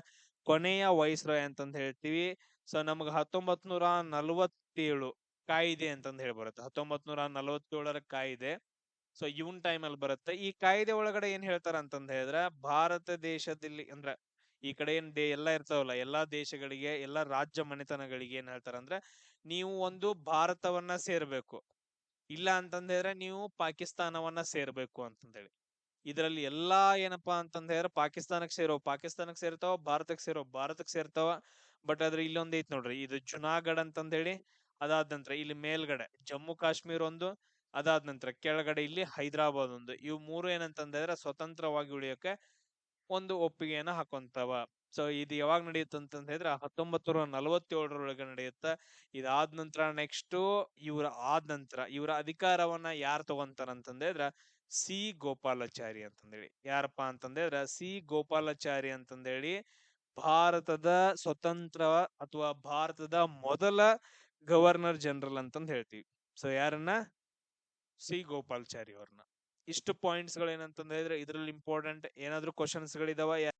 ಕೊನೆಯ ವೈಸ್ ರಾಯ್ ಅಂತಂದ್ ಹೇಳ್ತೀವಿ. ಸೊ ನಮಗ್ 1947 ಕಾಯ್ದೆ ಅಂತಂದ್ ಹೇಳಿ ಬರುತ್ತೆ. 1947 ಕಾಯ್ದೆ ಸೊ ಇವನ್ ಟೈಮ್ ಅಲ್ಲಿ ಬರುತ್ತೆ. ಈ ಕಾಯ್ದೆ ಒಳಗಡೆ ಏನ್ ಹೇಳ್ತಾರ ಅಂತಂದ್ ಹೇಳಿದ್ರೆ ಭಾರತ ದೇಶದಲ್ಲಿ ಅಂದ್ರ ಈ ಕಡೆ ಏನ್ ಎಲ್ಲಾ ಇರ್ತಾವಲ್ಲ, ಎಲ್ಲಾ ದೇಶಗಳಿಗೆ, ಎಲ್ಲಾ ರಾಜ್ಯ ಮನೆತನಗಳಿಗೆ ಏನ್ ಹೇಳ್ತಾರ ಅಂದ್ರೆ ನೀವು ಒಂದು ಭಾರತವನ್ನ ಸೇರ್ಬೇಕು, ಇಲ್ಲ ಅಂತಂದ ಹೇಳಿದ್ರೆ ನೀವು ಪಾಕಿಸ್ತಾನವನ್ನ ಸೇರ್ಬೇಕು ಅಂತಂದೇಳಿ. ಇದ್ರಲ್ಲಿ ಎಲ್ಲಾ ಏನಪ್ಪಾ ಅಂತಂದ ಹೇಳಿದ್ರೆ ಪಾಕಿಸ್ತಾನಕ್ ಸೇರ್ತಾವ, ಭಾರತಕ್ ಸೇರ್ತಾವ. ಬಟ್ ಅದ್ರ ಇಲ್ಲೊಂದ್ ಐತ್ ನೋಡ್ರಿ, ಇದು ಜುನಾಗಢ್ ಅಂತಂದ ಹೇಳಿ. ಅದಾದ ನಂತರ ಇಲ್ಲಿ ಮೇಲ್ಗಡೆ ಜಮ್ಮು ಕಾಶ್ಮೀರ್ ಒಂದು, ಅದಾದ ನಂತರ ಕೆಳಗಡೆ ಇಲ್ಲಿ ಹೈದರಾಬಾದ್ ಒಂದು. ಇವು ಮೂರು ಏನಂತಂದ್ರೆ ಸ್ವತಂತ್ರವಾಗಿ ಉಳಿಯೋಕೆ ಒಂದು ಒಪ್ಪಿಗೆಯನ್ನ ಹಾಕೊಂತಾವ. ಸೊ ಇದು ಯಾವಾಗ ನಡೆಯುತ್ತೆ ಅಂತಂದ ಹೇಳಿದ್ರೆ 1947 ನಡೆಯುತ್ತ. ಇದಾದ ನಂತರ ನೆಕ್ಸ್ಟ್ ಇವ್ರ ಅಧಿಕಾರವನ್ನ ಯಾರು ತಗೊಂತಾರ ಅಂತಂದ್ರೆ ಸಿ ಗೋಪಾಲಾಚಾರಿ ಅಂತಂದೇಳಿ. ಯಾರಪ್ಪ ಅಂತಂದ್ರೆ ಸಿ ಗೋಪಾಲಾಚಾರಿ ಅಂತಂದೇಳಿ ಭಾರತದ ಸ್ವತಂತ್ರ ಅಥವಾ ಭಾರತದ ಮೊದಲ ಗವರ್ನರ್ ಜನರಲ್ ಅಂತಂದ್ ಹೇಳ್ತೀವಿ. ಸೊ ಯಾರನ್ನ? ಸಿ ಗೋಪಾಲಾಚಾರಿ ಅವ್ರನ್ನ. ಇಷ್ಟು ಪಾಯಿಂಟ್ಸ್ ಗಳು ಏನಂತಂದ್ರೆ ಇದ್ರಲ್ಲಿ ಇಂಪಾರ್ಟೆಂಟ್ ಏನಾದ್ರು ಕ್ವಶನ್ಸ್ ಗಳಿದಾವ?